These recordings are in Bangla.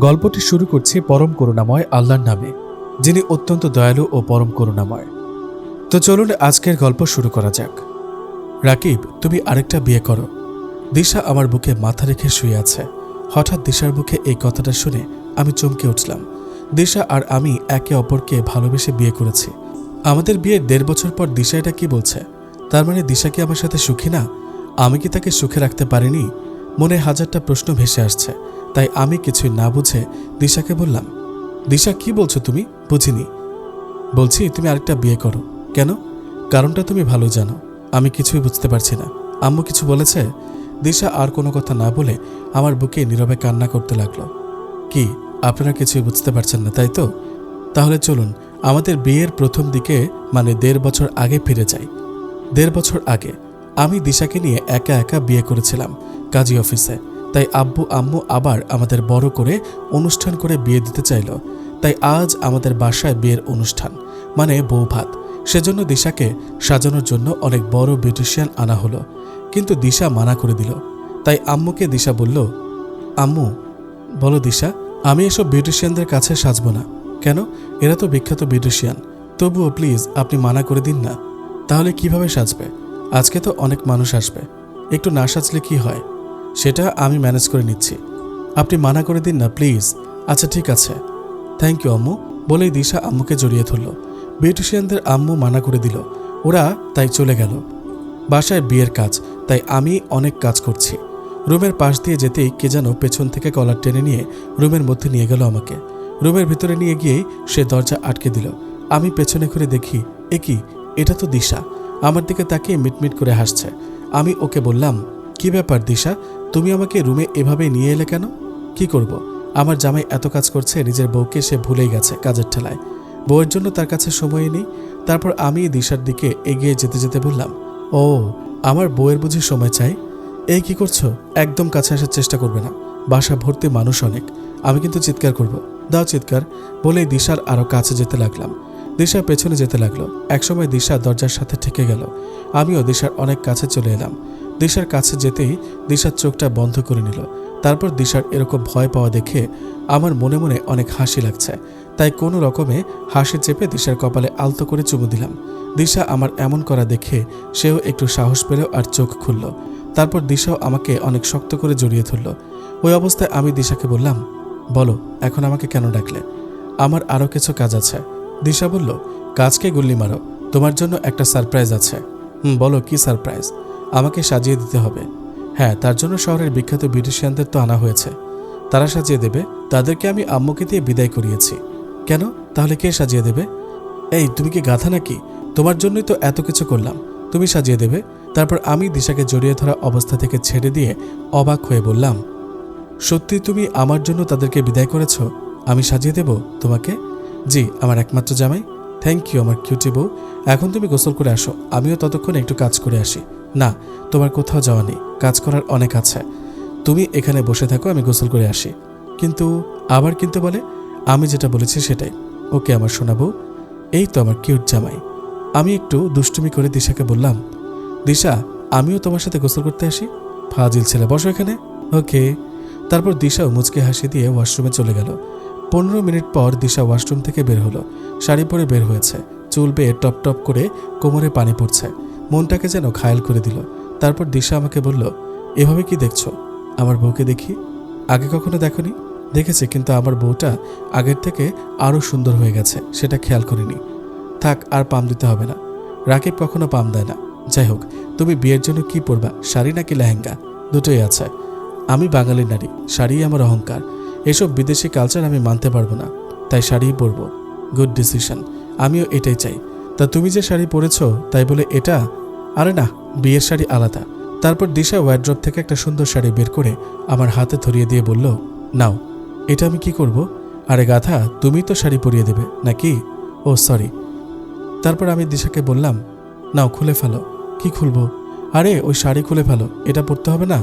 গল্পটি শুরু করছি পরম করুণাময় আল্লাহর নামে, যিনি অত্যন্ত দয়ালু ও পরম করুণাময়। তো চলুন আজকের গল্প শুরু করা যাক। রাকিব, তুমি আরেকটা বিয়ে করো। দিশা আমার বুকে মাথা রেখে শুয়ে আছে। হঠাৎ দিশার মুখে এই কথাটা শুনে আমি চমকে উঠলাম। দিশা আর আমি একে অপরকে ভালোবেসে বিয়ে করেছি। আমাদের বিয়ের 1.5 বছর পর দিশা এটা কি বলছে? তার মানে দিশা কি আমার সাথে সুখী না? আমি কি তাকে সুখে রাখতে পারিনি? মনে হাজারটা প্রশ্ন ভেসে আসছে। তাই আমি কিছুই না বুঝে দিশাকে বললাম, দিশা কি বলছো তুমি? বুঝিনি। বলছি তুমি আরেকটা বিয়ে করো। কেন? কারণটা তুমি ভালো জানো। আমি কিছুই বুঝতে পারছি না। আম্মু কিছু বলেছে? দিশা আর কোনো কথা না বলে আমার বুকে নীরবে কান্না করতে লাগলো। কি, আপনারা কিছুই বুঝতে পারছেন না, তাই তো? তাহলে চলুন আমাদের বিয়ের প্রথম দিকে, মানে 1.5 বছর আগে ফিরে যাই। 1.5 বছর আগে আমি দিশাকে নিয়ে একা একা বিয়ে করেছিলাম কাজী অফিসে। তাই আব্বু আম্মু আবার আমাদের বড় করে অনুষ্ঠান করে বিয়ে দিতে চাইল। তাই আজ আমাদের বাসায় বিয়ের অনুষ্ঠান, মানে বউ ভাত। সেজন্য দিশাকে সাজানোর জন্য অনেক বড় বিউটিশিয়ান আনা হলো, কিন্তু দিশা মানা করে দিল। তাই আম্মুকে দিশা বলল, আম্মু বলো দিশা, আমি এসব বিউটিশিয়ানদের কাছে সাজবো না। কেন? এরা তো বিখ্যাত বিউটিশিয়ান। তবুও প্লিজ আপনি মানা করে দিন না। তাহলে কিভাবে সাজবে? আজকে তো অনেক মানুষ আসবে, একটু না সাজলে কি হয়? সেটা আমি ম্যানেজ করে নিচ্ছি, আপনি মানা করে দিন না প্লিজ। আচ্ছা ঠিক আছে, থ্যাংক ইউ আম্মু, বলেই দিশা আম্মুকে জড়িয়ে ধরল। বিউটিশিয়ানদের আম্মু মানা করে দিল, ওরা তাই চলে গেল। বাসায় বিয়ের কাজ, তাই আমি অনেক কাজ করছি। রুমের পাশ দিয়ে যেতেই কে যেন পেছন থেকে কলার টেনে নিয়ে রুমের মধ্যে নিয়ে গেল আমাকে। রুমের ভিতরে নিয়ে গিয়েই সে দরজা আটকে দিল। আমি পেছনে করে দেখি, এ কি, এটা তো দিশা। আমার দিকে তাকিয়ে মিটমিট করে হাসছে। আমি ওকে বললাম, কি ব্যাপার দিশা, তুমি আমাকে রুমে এভাবে নিয়ে এলে কেন? কি করব? আমার জামাই এত কাজ করছে, নিজের বউকে সে ভুলেই গেছে কাজের ঠেলায়। বউয়ের জন্য তার কাছে সময় নেই। তারপর আমি দিশার দিকে এগিয়ে যেতে যেতে বললাম, ও, আমার বউয়ের বুঝি সময় চাই? এই কি করছো? একদম কাছে আসার চেষ্টা করবে না, বাসা ভর্তি মানুষ অনেক, আমি কিন্তু চিৎকার করব। দাও চিৎকার, বলেই দিশার আরো কাছে যেতে লাগলাম। দিশা পেছনে যেতে লাগলো। একসময় দিশা দরজার সাথে ঠেকে গেল। আমিও দিশার অনেক কাছে চলে এলাম। দিশার কাছে যেতেই দিশার চোখটা বন্ধ করে নিল। তারপর দিশার এরকম ভয় পাওয়া দেখে আমার মনে মনে অনেক হাসি লাগছে। তাই কোনো রকমে হাসি চেপে দিশার কপালে আলতো করে চুমু দিলাম। দিশা আমার এমন করা দেখে সেও একটু সাহস পেল আর চোখ খুলল। তারপর দিশাও আমাকে অনেক শক্ত করে জড়িয়ে ধরল। ওই অবস্থায় আমি দিশাকে বললাম, বলো এখন আমাকে কেন ডাকলে? আমার আরও কিছু কাজ আছে। দিশা বলল, কাজকে গুল্লি মারো, তোমার জন্য একটা সারপ্রাইজ আছে। বলো কি সারপ্রাইজ? আমাকে সাজিয়ে দিতে হবে। হ্যাঁ, তার জন্য শহরের বিখ্যাত বিউটিশিয়ানদের তো আনা হয়েছে, তারা সাজিয়ে দেবে। তাদেরকে আমি আম্মুকে দিয়ে বিদায় করিয়েছি। কেন? তাহলে কে সাজিয়ে দেবে? এই তুমি কি গাধা নাকি? তোমার জন্যই তো এত কিছু করলাম, তুমি সাজিয়ে দেবে? তারপর আমি দিশাকে জড়িয়ে ধরা অবস্থা থেকে ছেড়ে দিয়ে অবাক হয়ে বললাম, সত্যি তুমি আমার জন্য তাদেরকে বিদায় করেছ? আমি সাজিয়ে দেব তোমাকে? জি, আমার একমাত্র জামাই। থ্যাংক ইউ আমার কিউটি বউ। এখন তুমি গোসল করে আসো, আমিও ততক্ষণ একটু কাজ করে আসি। না, তোমার কোথাও যাওয়া নেই, কাজ করার অনেক আছে। তুমি এখানে বসে থাকো, আমি গোসল করে আসি। কিন্তু আবার কিন্তু বলে? আমি যেটা বলেছি সেটাই। ওকে আমার সোনা বউ। এই তো আমার কিউট জামাই। আমি একটু দুষ্টুমি করে দিশাকে বললাম, দিশা আমিও তোমার সাথে গোসল করতে আসি। ফাজিল ছেলে, বসো এখানে। ওকে। তারপর দিশাও মুচকে হাসি দিয়ে ওয়াশরুমে চলে গেল। 15 মিনিট পর দিশা ওয়াশরুম থেকে বের হলো। শাড়ি পরে বের হয়েছে, চুল বেয়ে টপ টপ করে কোমরে পানি পড়ছে। মনটাকে যেন ঘায়েল করে দিল। তারপর দিশা আমাকে বলল, এভাবে কি দেখছো? আমার বউকে দেখি। আগে কখনো দেখনি? দেখেছি, কিন্তু আমার বউটা আগের থেকে আরও সুন্দর হয়ে গেছে, সেটা খেয়াল করিনি। থাক, আর পাম দিতে হবে না। রাকিব কখনো পাম দেয় না। যাই হোক, তুমি বিয়ের জন্য কি পরবা, শাড়ি নাকি লেহেঙ্গা? দুটোই আছে। আমি বাঙালি নারী, শাড়িই আমার অহংকার। এসব বিদেশি কালচার আমি মানতে পারবো না, তাই শাড়িই পরবো। গুড ডিসিশন, আমিও এটাই চাই। তা তুমি যে শাড়ি পরেছ তাই বলে এটা? আরে না, বিয়ের শাড়ি আলাদা। তারপর দিশা ওয়ার্ড্রপ থেকে একটা সুন্দর শাড়ি বের করে আমার হাতে ধরিয়ে দিয়ে বলল, নাও। এটা আমি কি করব? আরে গাধা, তুমি তো শাড়ি পরিয়ে দেবে নাকি? ও সরি। তারপর আমি দিশাকে বললাম, নাও খুলে ফেলো। কি খুলবো? আরে ওই শাড়ি খুলে ফেলো, এটা পরতে হবে না।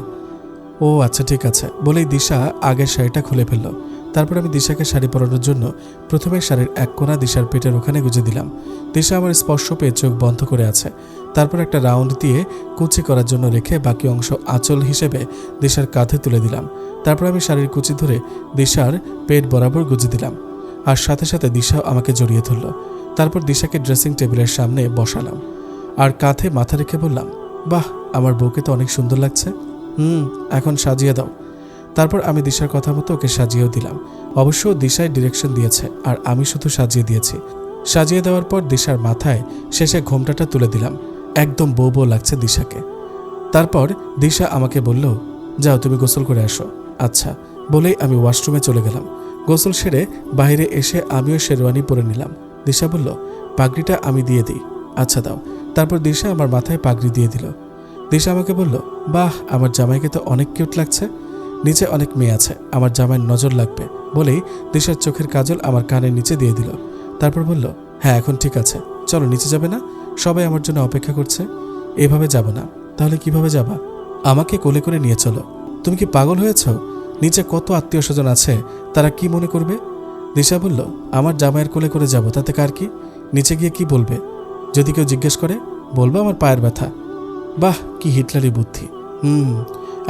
ও আচ্ছা ঠিক আছে, বলেই দিশা আগের শাড়িটা খুলে ফেলল। তারপর আমি দিশাকে শাড়ি পরানোর জন্য প্রথমে শাড়ির এক কোণা দিশার পেটের ওখানে গুজে দিলাম। দিশা আমার স্পর্শ পেয়ে চোখ বন্ধ করে আছে। তারপর একটা রাউন্ড দিয়ে কুচি করার জন্য রেখে বাকি অংশ আঁচল হিসেবে দিশার কাঁধে তুলে দিলাম। তারপর আমি শাড়ির কুচি ধরে দিশার পেট বরাবর গুজে দিলাম, আর সাথে সাথে দিশাও আমাকে জড়িয়ে ধরল। তারপর দিশাকে ড্রেসিং টেবিলের সামনে বসালাম আর কাঁধে মাথা রেখে বললাম, বাহ, আমার বউকে তো অনেক সুন্দর লাগছে। এখন সাজিয়ে দাও। তারপর আমি দিশার কথা মতো ওকে সাজিয়েও দিলাম। অবশ্য দিশায় ডিরেকশন দিয়েছে আর আমি শুধু সাজিয়ে দিয়েছি। সাজিয়ে দেওয়ার পর দিশার মাথায় শেষে ঘোমটাটা তুলে দিলাম। একদম বউ বউ লাগছে দিশাকে। তারপর দিশা আমাকে বলল, যাও তুমি গোসল করে আসো। আচ্ছা বলেই আমি ওয়াশরুমে চলে গেলাম। গোসল সেরে বাইরে এসে আমিও শেরওয়ানি পরে নিলাম। দিশা বলল, পাগড়িটা আমি দিয়ে দিই। আচ্ছা দাও। তারপর দিশা আমার মাথায় পাগড়ি দিয়ে দিল। দিশা আমাকে বলল, বাহ, আমার জামাইকে তো অনেক কিউট লাগছে। নিচে অনেক মেয়ে আছে, আমার জামাইয়ের নজর লাগবে বলেই দিশার চোখের কাজল আমার কানের নিচে দিয়ে দিল। তারপর বলল, হ্যাঁ এখন ঠিক আছে, চলো নিচে যাবে না? সবাই আমার জন্য অপেক্ষা করছে। এভাবে যাব না। তাহলে কিভাবে যাবা? আমাকে কোলে করে নিয়ে চলো। তুমি কি পাগল হয়েছ? নিচে কত আত্মীয় স্বজন আছে, তারা কি মনে করবে? দিশা বলল, আমার জামাইয়ের কোলে করে যাব, তাতে কার কি? নিচে গিয়ে কি বলবে? যদি কেউ জিজ্ঞেস করে বলবো আমার পায়ের ব্যথা। বাহ, কি হিটলারি বুদ্ধি।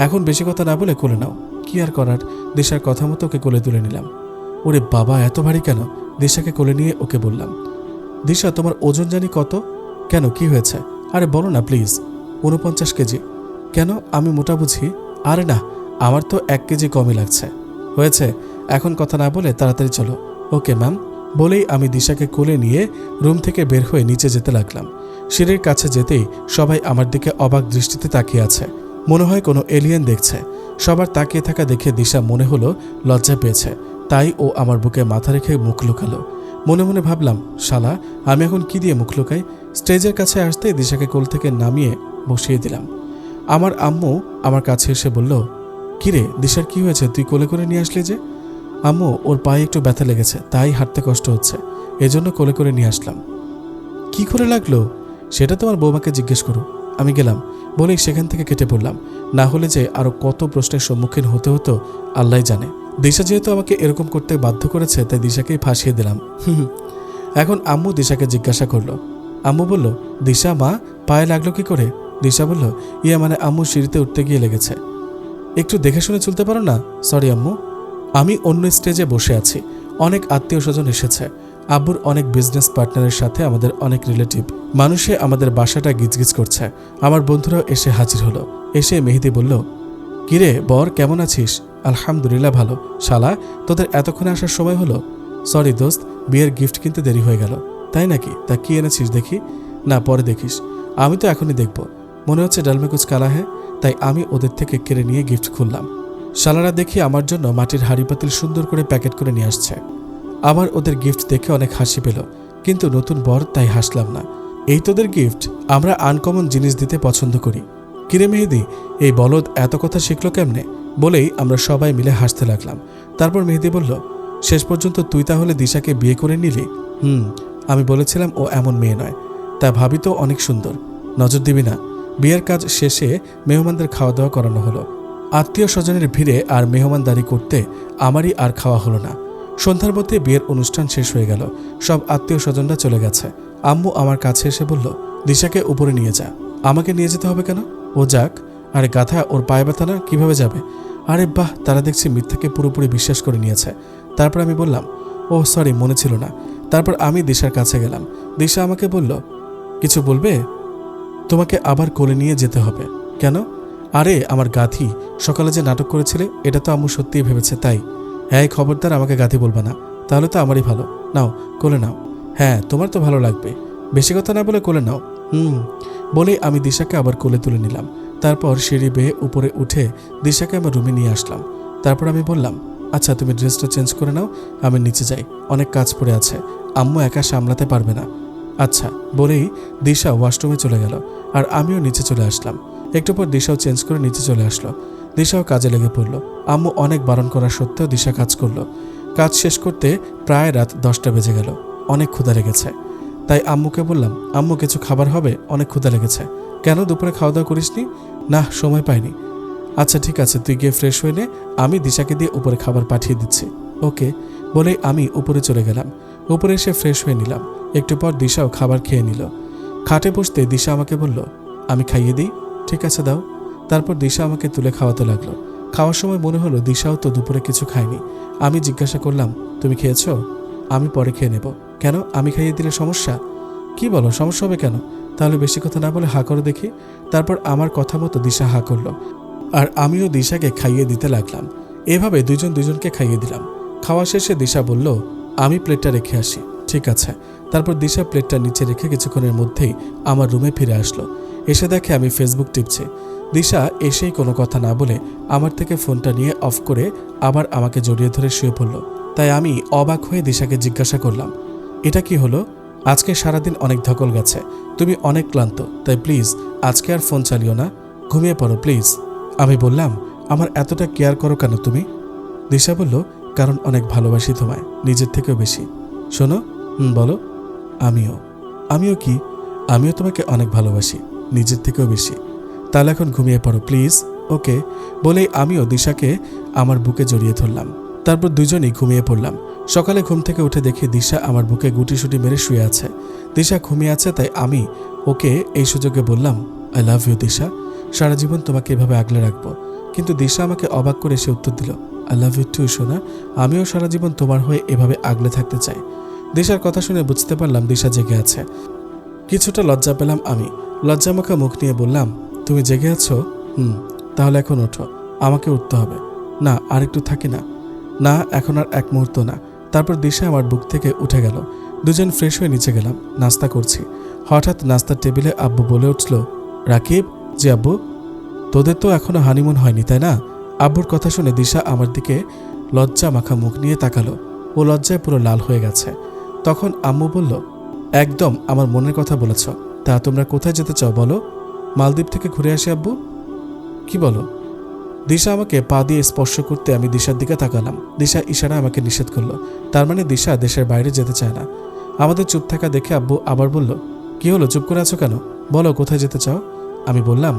এখন বেশি কথা না বলে কোলে নাও। কি আর করার, দিশার কথা মতো ওকে কোলে তুলে নিলাম। ওরে বাবা, এত ভারী কেন? দিশাকে কোলে নিয়ে ওকে বললাম, দিশা তোমার ওজন জানি কত? কেন, কি হয়েছে? আরে বলো না প্লিজ। 49 কেজি। কেন, আমি মোটা বুঝি? আরে না, আমার তো 1 কেজি কমই লাগছে। হয়েছে, এখন কথা না বলে তাড়াতাড়ি চলো। Okay ma'am. বলেই আমি দিশাকে কোলে নিয়ে রুম থেকে বের হয়ে নিচে যেতে লাগলাম। সিঁড়ির কাছে যেতেই সবাই আমার দিকে অবাক দৃষ্টিতে তাকিয়ে আছে, মনে হয় কোনো এলিয়েন দেখছে। সবার তাকিয়ে থাকা দেখে দিশা মনে হলো লজ্জা পেয়েছে, তাই ও আমার বুকে মাথা রেখে মুখ লুকালো। মনে মনে ভাবলাম, শালা, আমি এখন কি দিয়ে মুখ লুকাই? স্টেজের কাছে আসতেই দিশাকে কোল থেকে নামিয়ে বসিয়ে দিলাম। আমার আম্মু আমার কাছে এসে বলল, কিরে দিশার কি হয়েছে, তুই কোলে করে নিয়ে আসলি যে? আম্মু, ওর পায়ে একটু ব্যথা লেগেছে, তাই হাঁটতে কষ্ট হচ্ছে, এজন্য কোলে করে নিয়ে আসলাম। কি করে লাগলো সেটা তোমার বৌমাকে জিজ্ঞেস করো। আমি গেলাম বলেই সেখান থেকে কেটে পড়লাম। না হলে যে আরো কত প্রশ্নের সম্মুখীন হতে হতো আল্লাহ জানে। দিশা যেহেতু আমাকে এরকম করতে বাধ্য করেছে, তাই দিশাকেই ফাঁসিয়ে দিলাম। এখন আম্মু দিশাকে জিজ্ঞাসা করলো। আম্মু বলল, দিশা মা, পায়ে লাগলো কি করে? দিশা বলল, মানে আম্মু সিঁড়িতে উঠতে গিয়ে লেগেছে। একটু দেখে শুনে চলতে পারো না? সরি আম্মু। আমি অন্য স্টেজে বসে আছি। অনেক আত্মীয় স্বজন এসেছে। আব্বুর অনেক বিজনেস পার্টনারের সাথে আমাদের অনেক রিলেটিভ। মানুষে আমাদের বাসাটা গিজগিজ করছে। আমার বন্ধুরাও এসে হাজির হলো। এসে মেহেদি বলল, কিরে বর, কেমন আছিস? আলহামদুলিল্লাহ ভালো। শালা, তোদের এতক্ষণে আসার সময় হলো? সরি দোস্ত, বিয়ের গিফট কিনতে দেরি হয়ে গেল। তাই নাকি? তা কি এনেছিস দেখি? না, পরে দেখিস। আমি তো এখনই দেখব। মনে হচ্ছে ডালমে কুচ কালা হ্যাঁ। তাই আমি ওদের থেকে কেড়ে নিয়ে গিফট খুললাম। শালারা দেখি আমার জন্য মাটির হাঁড়ি পাতিল সুন্দর করে প্যাকেট করে নিয়ে আসছে। আবার ওদের গিফট দেখে অনেক হাসি পেল, কিন্তু নতুন বর তাই হাসলাম না। এই তোদের গিফট, আমরা আনকমন জিনিস দিতে পছন্দ করি। কিরে মেহেদি, এই বলদ এত কথা শিখলো কেমনে? বলেই আমরা সবাই মিলে হাসতে লাগলাম। তারপর মেহেদি বলল, শেষ পর্যন্ত তুই তাহলে দিশাকে বিয়ে করে নিলি? আমি বলেছিলাম ও এমন মেয়ে নয়। তা ভাবি তো অনেক সুন্দর। নজর দিবি না? বিয়ের কাজ শেষে মেহমানদের খাওয়া দাওয়া করানো হলো। আত্মীয় স্বজনের ভিড়ে আর মেহমানদারি করতে আমারই আর খাওয়া হলো না। সন্ধ্যার মধ্যে বিয়ের অনুষ্ঠান শেষ হয়ে গেল। সব আত্মীয় স্বজনরা চলে গেছে। আম্মু আমার কাছে এসে বলল, দিশাকে উপরে নিয়ে যা। আমাকে নিয়ে যেতে হবে কেন? ও যাক। আরে গাধা, ওর পায়ে ব্যথা না, কিভাবে যাবে? আরে বাহ, তারা দেখছি মিথ্যাকে পুরোপুরি বিশ্বাস করে নিয়েছে। তারপর আমি বললাম, ও সরি, মনে ছিল না। তারপর আমি দিশার কাছে গেলাম। দিশা আমাকে বলল, কিছু বলবে? তোমাকে আবার কোলে নিয়ে যেতে হবে। কেন? আরে আমার গাধি, সকালে যে নাটক করেছিলে এটা তো আম্মু সত্যিই ভেবেছে, তাই। হ্যাঁ, খবরদার আমাকে গাধি বলবে না, তাহলে তো আমারই ভালো। নাও, কোলে নাও। হ্যাঁ, তোমার তো ভালো লাগবে। বেশি কথা না বলে কোলে নাও। বলেই আমি দিশাকে আবার কোলে তুলে নিলাম। তারপর সিঁড়ি বেয়ে উপরে উঠে দিশাকে আমার রুমে নিয়ে আসলাম। তারপর আমি বললাম, আচ্ছা তুমি ড্রেসটা চেঞ্জ করে নাও, আমি নিচে যাই, অনেক কাজ পড়ে আছে, আম্মু একা সামলাতে পারবে না। আচ্ছা বলেই দিশা ওয়াশরুমে চলে গেল, আর আমিও নিচে চলে আসলাম। একটু পর দিশাও চেঞ্জ করে নিচে চলে আসলো। দিশাও কাজে লেগে পড়লো। আম্মু অনেক বারণ করা সত্ত্বেও দিশা কাজ করলো। কাজ শেষ করতে প্রায় রাত 10টা বেজে গেল। অনেক ক্ষুধা লেগেছে, তাই আম্মুকে বললাম, আম্মু কিছু খাবার হবে, অনেক ক্ষুধা লেগেছে। কেন, দুপুরে খাওয়া দাওয়া করিসনি? না, সময় পাইনি। আচ্ছা ঠিক আছে, তুই গিয়ে ফ্রেশ হয়ে নে, আমি দিশাকে দিয়ে উপরে খাবার পাঠিয়ে দিচ্ছি। ওকে বলেই আমি উপরে চলে গেলাম। উপরে এসে ফ্রেশ হয়ে নিলাম। একটু পর দিশাও খাবার খেয়ে নিল। খাটে বসতে দিশা আমাকে বলল, আমি খাইয়ে দিই? ঠিক আছে দাও। তারপর দিশা আমাকে তুলে খাওয়াতে লাগলো। খাওয়ার সময় মনে হলো দিশাও তো দুপুরে কিছু খায়নি। আমি জিজ্ঞাসা করলাম, তুমি খেয়েছো? আমি পরে খেয়ে নেব। কেন, আমি খাইয়ে দিলে সমস্যা? কি বলো, সমস্যা হবে কেন? তাহলে বেশি কথা না বলে হা করে দেখি। তারপর আমার কথা মতো দিশা হা করলো, আর আমিও দিশাকে খাইয়ে দিতে লাগলাম। এভাবে দুজন দুজনকে খাইয়ে দিলাম। খাওয়া শেষে দিশা বলল, আমি প্লেটটা রেখে আসি। ঠিক আছে। তারপর দিশা প্লেটটা নিচে রেখে কিছুক্ষণের মধ্যেই আমার রুমে ফিরে আসলো। এসে দেখে আমি ফেসবুক টিপছি। দিশা এসেই কোনো কথা না বলে আমার থেকে ফোনটা নিয়ে অফ করে আবার আমাকে জড়িয়ে ধরে শুয়ে পড়ল। তাই আমি অবাক হয়ে দিশাকে জিজ্ঞাসা করলাম, এটা কি হলো? আজকে সারাদিন অনেক ধকল গেছে, তুমি অনেক ক্লান্ত, তাই প্লিজ আজকে আর ফোন চালিও না, ঘুমিয়ে পড়ো প্লিজ। আমি বললাম, আমার এতটা কেয়ার করো কেন তুমি? দিশা বলল, কারণ অনেক ভালোবাসি তোমায়, নিজের থেকেও বেশি। শোনো। বলো। আমিও কি? আমিও তোমাকে অনেক ভালোবাসি, নিজের থেকেও বেশি। তাহলে এখন ঘুমিয়ে পড়ো প্লিজ। ওকে বলেই আমিও দিশাকে আমার বুকে জড়িয়ে ধরলাম। তারপর দুজনেই ঘুমিয়ে পড়লাম। সকালে ঘুম থেকে উঠে দেখি দিশা আমার বুকে গুটিসুটি মেরে শুয়ে আছে। দিশা ঘুমিয়ে আছে, তাই আমি ওকে এই সুযোগে বললাম, আই লাভ ইউ দিশা, সারা জীবন তোমাকে এভাবে আগলে রাখবো। কিন্তু দিশা আমাকে অবাক করে সে উত্তর দিল, আই লাভ ইউ টু সোনা, আমিও সারা জীবন তোমার হয়ে এভাবে আগলে থাকতে চাই। দিশার কথা শুনে বুঝতে পারলাম দিশা জেগে আছে। কিছুটা লজ্জা পেলাম আমি। লজ্জামাখা মুখ নিয়ে বললাম, তুমি জেগে আছো? তাহলে এখন ওঠো। আমাকে উঠতে হবে। না, আর একটু থাকি না। না, এখন আর এক মুহূর্ত না। তারপর দিশা আমার বুক থেকে উঠে গেল। দুজন ফ্রেশ হয়ে নিচে গেলাম, নাস্তা করছি। হঠাৎ নাস্তার টেবিলে আব্বু বলে উঠল, রাকিব। জি আব্বু। তোদের তো এখনো হানিমুন হয়নি, তাই না? আব্বুর কথা শুনে দিশা আমার দিকে লজ্জা মাখা মুখ নিয়ে তাকালো। ও লজ্জায় পুরো লাল হয়ে গেছে। তখন আম্মু বলল, একদম আমার মনের কথা বলেছ। তা তোমরা কোথায় যেতে চাও বলো? মালদ্বীপ থেকে ঘুরে আসি আব্বু। কি বলো? দিশা আমাকে পা দিয়ে স্পর্শ করতে আমি দিশার দিকে তাকালাম। দিশা ইশারা আমাকে নিষেধ করলো। তার মানে দিশা দেশের বাইরে যেতে চায় না। আমাদের চুপ থাকা দেখে আব্বু আবার বলল, কি হলো, চুপ করে আছো কেন? বলো কোথায় যেতে চাও? আমি বললাম,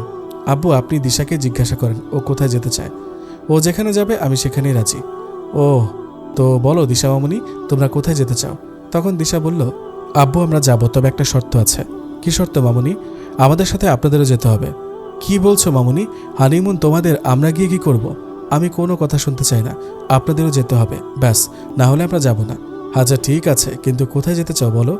আব্বু আপনি দিশাকে জিজ্ঞাসা করেন ও কোথায় যেতে চায়। ও যেখানে যাবে আমি সেখানেই রাজি। ও তো বলো দিশা মামুনি, তোমরা কোথায় যেতে চাও? তখন দিশা বলল, আব্বু আমরা যাব, তবে একটা শর্ত আছে। কি শর্ত মামুনি? আমাদের সাথে আপনাদেরও যেতে হবে। কি বলছো মামুনি? হানিমুন তোমাদের, আমরা গিয়ে কি করব? আমি কোনো কথা শুনতে চাই না। আপনাদেরও যেতে হবে, ব্যাস, না হলে আমরা যাব না। আচ্ছা ঠিক আছে, কিন্তু কোথায় যেতে চাও বলো?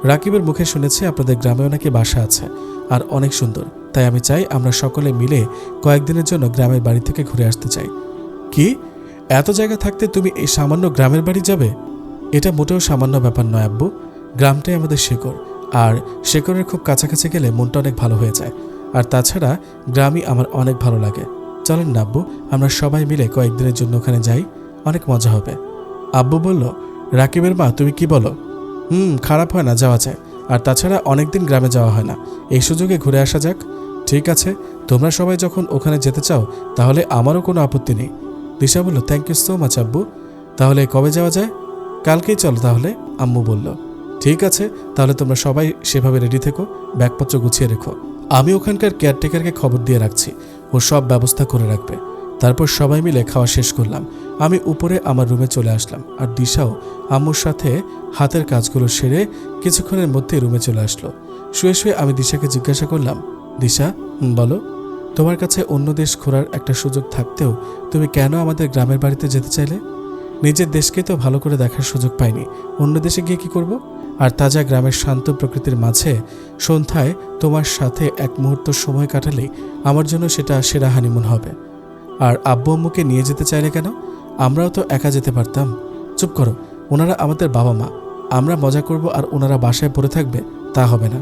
রাকিবের মুখে শুনেছি আপনাদের গ্রামেও নাকি বাসা আছে, আর অনেক সুন্দর। তাই আমি চাই আমরা সকলে মিলে কয়েকদিনের জন্য গ্রামের বাড়ি থেকে ঘুরে আসতে চাই। কি, এত জায়গা থাকতে তুমি এই সামান্য গ্রামের বাড়ি যাবে? এটা মোটেও সামান্য ব্যাপার নয় আব্বু। গ্রামটাই আমাদের শেকড়, আর শেকড়ের খুব কাছাকাছি গেলে মনটা অনেক ভালো হয়ে যায়। আর তাছাড়া গ্রামই আমার অনেক ভালো লাগে। চলেন না আব্বু, আমরা সবাই মিলে কয়েকদিনের জন্য ওখানে যাই, অনেক মজা হবে। আব্বু বলল, রাকিবের মা তুমি কি বলো? খারাপ হয় না, যাওয়া যায়। আর তাছাড়া অনেকদিন গ্রামে যাওয়া হয় না, এই সুযোগে ঘুরে আসা যাক। ঠিক আছে, তোমরা সবাই যখন ওখানে যেতে চাও তাহলে আমারও কোনো আপত্তি নেই। দিশা বলল, থ্যাংক ইউ সো মাচ আব্বু। তাহলে কবে যাওয়া যায়? কালকেই চলো তাহলে, আম্মু বলল। ঠিক আছে, তাহলে তোমরা সবাই সেভাবে রেডি থেকো, ব্যাগপত্র গুছিয়ে রেখো। আমি ওখানকার কেয়ারটেকারকে খবর দিয়ে রাখছি, ও সব ব্যবস্থা করে রাখবে। তারপর সবাই মিলে খাওয়া শেষ করলাম। আমি উপরে আমার রুমে চলে আসলাম, আর দিশাও আম্মুর সাথে হাতের কাজগুলো সেরে কিছুক্ষণের মধ্যে রুমে চলে আসলো। শুয়ে শুয়ে আমি দিশাকে জিজ্ঞাসা করলাম, দিশা বলো, তোমার কাছে অন্য দেশ ঘোরার একটা সুযোগ থাকতেও তুমি কেন আমাদের গ্রামের বাড়িতে যেতে চাইলে? নিজের দেশকে তো ভালো করে দেখার সুযোগ পাইনি, অন্য দেশে গিয়ে কি করব? আর তাজা গ্রামের শান্ত প্রকৃতির মাঝে সন্ধ্যায় তোমার সাথে এক মুহূর্ত সময় কাটালেই আমার জন্য সেটা সেরা হানিমুন হবে। আর আব্বু আম্মুকে নিয়ে যেতে চাইলে কেন? আমরাও তো একা যেতে পারতাম। চুপ করো, ওনারা আমাদের বাবা মা। আমরা মজা করব আর ওনারা বাসায় পড়ে থাকবে, তা হবে না।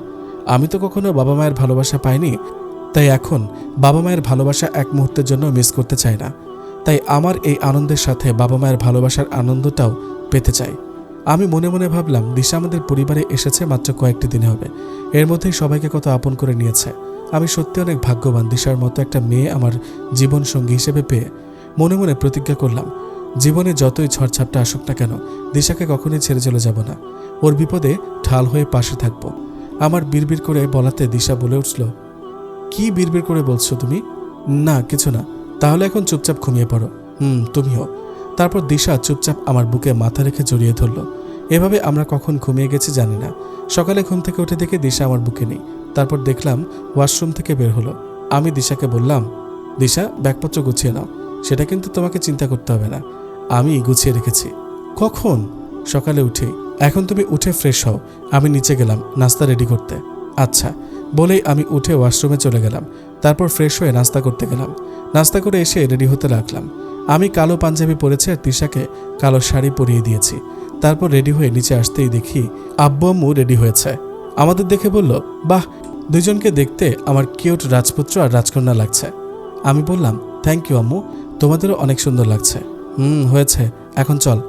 আমি তো কখনো বাবা মায়ের ভালোবাসা পাইনি, তাই এখন বাবা মায়ের ভালোবাসা এক মুহূর্তের জন্য মিস করতে চাই না। তাই আমার এই আনন্দের সাথে বাবা মায়ের ভালোবাসার আনন্দটাও পেতে চাই। আমি মনে মনে ভাবলাম, দিশা আমাদের পরিবারে এসেছে মাত্র কয়েকটি দিনে হবে, এর মধ্যেই সবাইকে কত আপন করে নিয়েছে। আমি সত্যি অনেক ভাগ্যবান দিশার মতো একটা মেয়ে আমার জীবন সঙ্গী হিসেবে পেয়ে। মনে মনে প্রতিজ্ঞা করলাম, জীবনে যতই ঝড়ঝাপটা আসুক না কেন দিশাকে কখনোই ছেড়ে চলে যাব না। ওর বিপদে ঢাল হয়ে পাশে থাকব। আমার বিড়বিড় করে বলাতে দিশা বলে উঠল, কি বিড়বিড় করে বলছো তুমি? না কিছু না। তাহলে এখন চুপচাপ ঘুমিয়ে পড়ো। তুমিও। তারপর দিশা চুপচাপ আমার বুকে মাথা রেখে জড়িয়ে ধরল। এভাবে আমরা কখন ঘুমিয়ে গেছি জানি না। সকালে ঘুম থেকে উঠে দেখে দিশা আমার বুকে নেই। তারপর দেখলাম ওয়াশরুম থেকে বের হলো। আমি দিশাকে বললাম, দিশা ব্যাগপত্র গুছিয়ে নাও। সেটা কিন্তু তোমাকে চিন্তা করতে হবে না, আমি গুছিয়ে রেখেছি। কখন? সকালে উঠেই। এখন তুমি উঠে ফ্রেশ হও, আমি নিচে গেলাম নাস্তা রেডি করতে। আচ্ছা বলেই আমি উঠে ওয়াশরুমে চলে গেলাম। তারপর ফ্রেশ হয়ে নাস্তা করতে গেলাম। নাস্তা করে এসে রেডি হতে লাগলাম। আমি কালো পাঞ্জাবি পরেছি আর তিশাকে কালো শাড়ি পরিয়ে দিয়েছি। তারপর রেডি হয়ে নিচে আসতেই দেখি আব্বু আম্মু রেডি হয়েছে। আমাদের দেখে বলল, বাহ, দুজনকে দেখতে আমার কিউট রাজপুত্র আর রাজকন্যা লাগছে। আমি বললাম, থ্যাংক ইউ আম্মু, তোমাদেরও অনেক সুন্দর লাগছে। হয়েছে, এখন চল।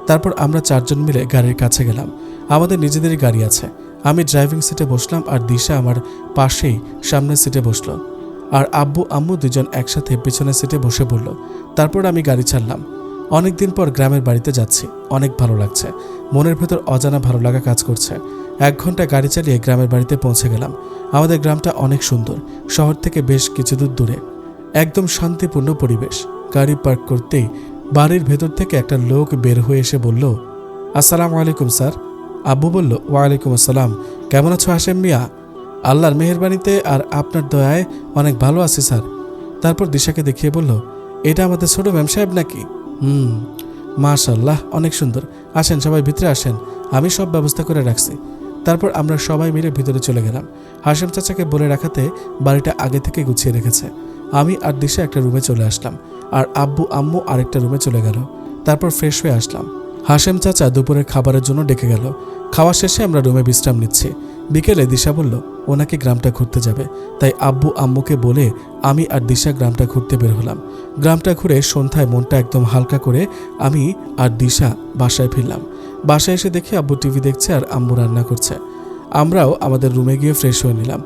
তারপর আমরা চারজন মিলে গাড়ির কাছে গেলাম। আমাদের নিজেদেরই গাড়ি আছে। আমি ড্রাইভিং সিটে বসলাম আর দিশা আমার পাশেই সামনের সিটে বসলো। আর আব্বু আম্মু দুজন একসাথে পিছনের সিটে বসে পড়ল। তারপর আমি গাড়ি ছাড়লাম। অনেকদিন পর গ্রামের বাড়িতে যাচ্ছি, অনেক ভালো লাগছে। মনের ভেতর অজানা ভালো লাগা কাজ করছে। 1 ঘন্টা গাড়ি চালিয়ে গ্রামের বাড়িতে পৌঁছে গেলাম। আমাদের গ্রামটা অনেক সুন্দর, শহর থেকে বেশ কিছু দূর দূরে। একদম শান্তিপূর্ণ পরিবেশ। গাড়ি পার্ক করতেই বাড়ির ভেতর থেকে একটা লোক বের হয়ে এসে বলল, আসসালামু আলাইকুম স্যার। আব্বু বলল, ওয়ালাইকুম আসসালাম। কেমন আছো হাশেম মিয়া? আল্লাহর মেহেরবানিতে আর আপনার দয়ায় অনেক ভালো আছি স্যার। তারপর দিশাকে দেখিয়ে বলল, এটা আমাদের ছোট ম্যাম সাহেব নাকি? মাশাআল্লাহ, অনেক সুন্দর। আসেন সবাই ভিতরে আসেন, আমি সব ব্যবস্থা করে রাখছি। তারপর আমরা সবাই মিলে ভিতরে চলে গেলাম। হাশেম চাচাকে বলে রাখাতে বাড়িটা আগে থেকে গুছিয়ে রেখেছে। আমি আর দিশা একটা রুমে চলে আসলাম, আর আব্বু আম্মু আরেকটা রুমে চলে গেল। তারপর ফ্রেশ হয়ে আসলাম। হাশেম চাচা দুপুরের খাবারের জন্য ডেকে গেল। খাওয়া শেষে আমরা রুমে বিশ্রাম নিচ্ছি। বিকেলে দিশা বলল ও নাকি গ্রামটা ঘুরতে যাবে, তাই আব্বু আম্মুকে বলে আমি আর দিশা গ্রামটা ঘুরতে বের হলাম। গ্রামটা ঘুরে সন্ধ্যায় মনটা একদম হালকা করে আমি আর দিশা বাসায় ফিরলাম। বাসায় এসে দেখি আব্বু টিভি দেখছে আর আম্মু রান্না করছে। আমরাও আমাদের রুমে গিয়ে ফ্রেশ হয়ে নিলাম।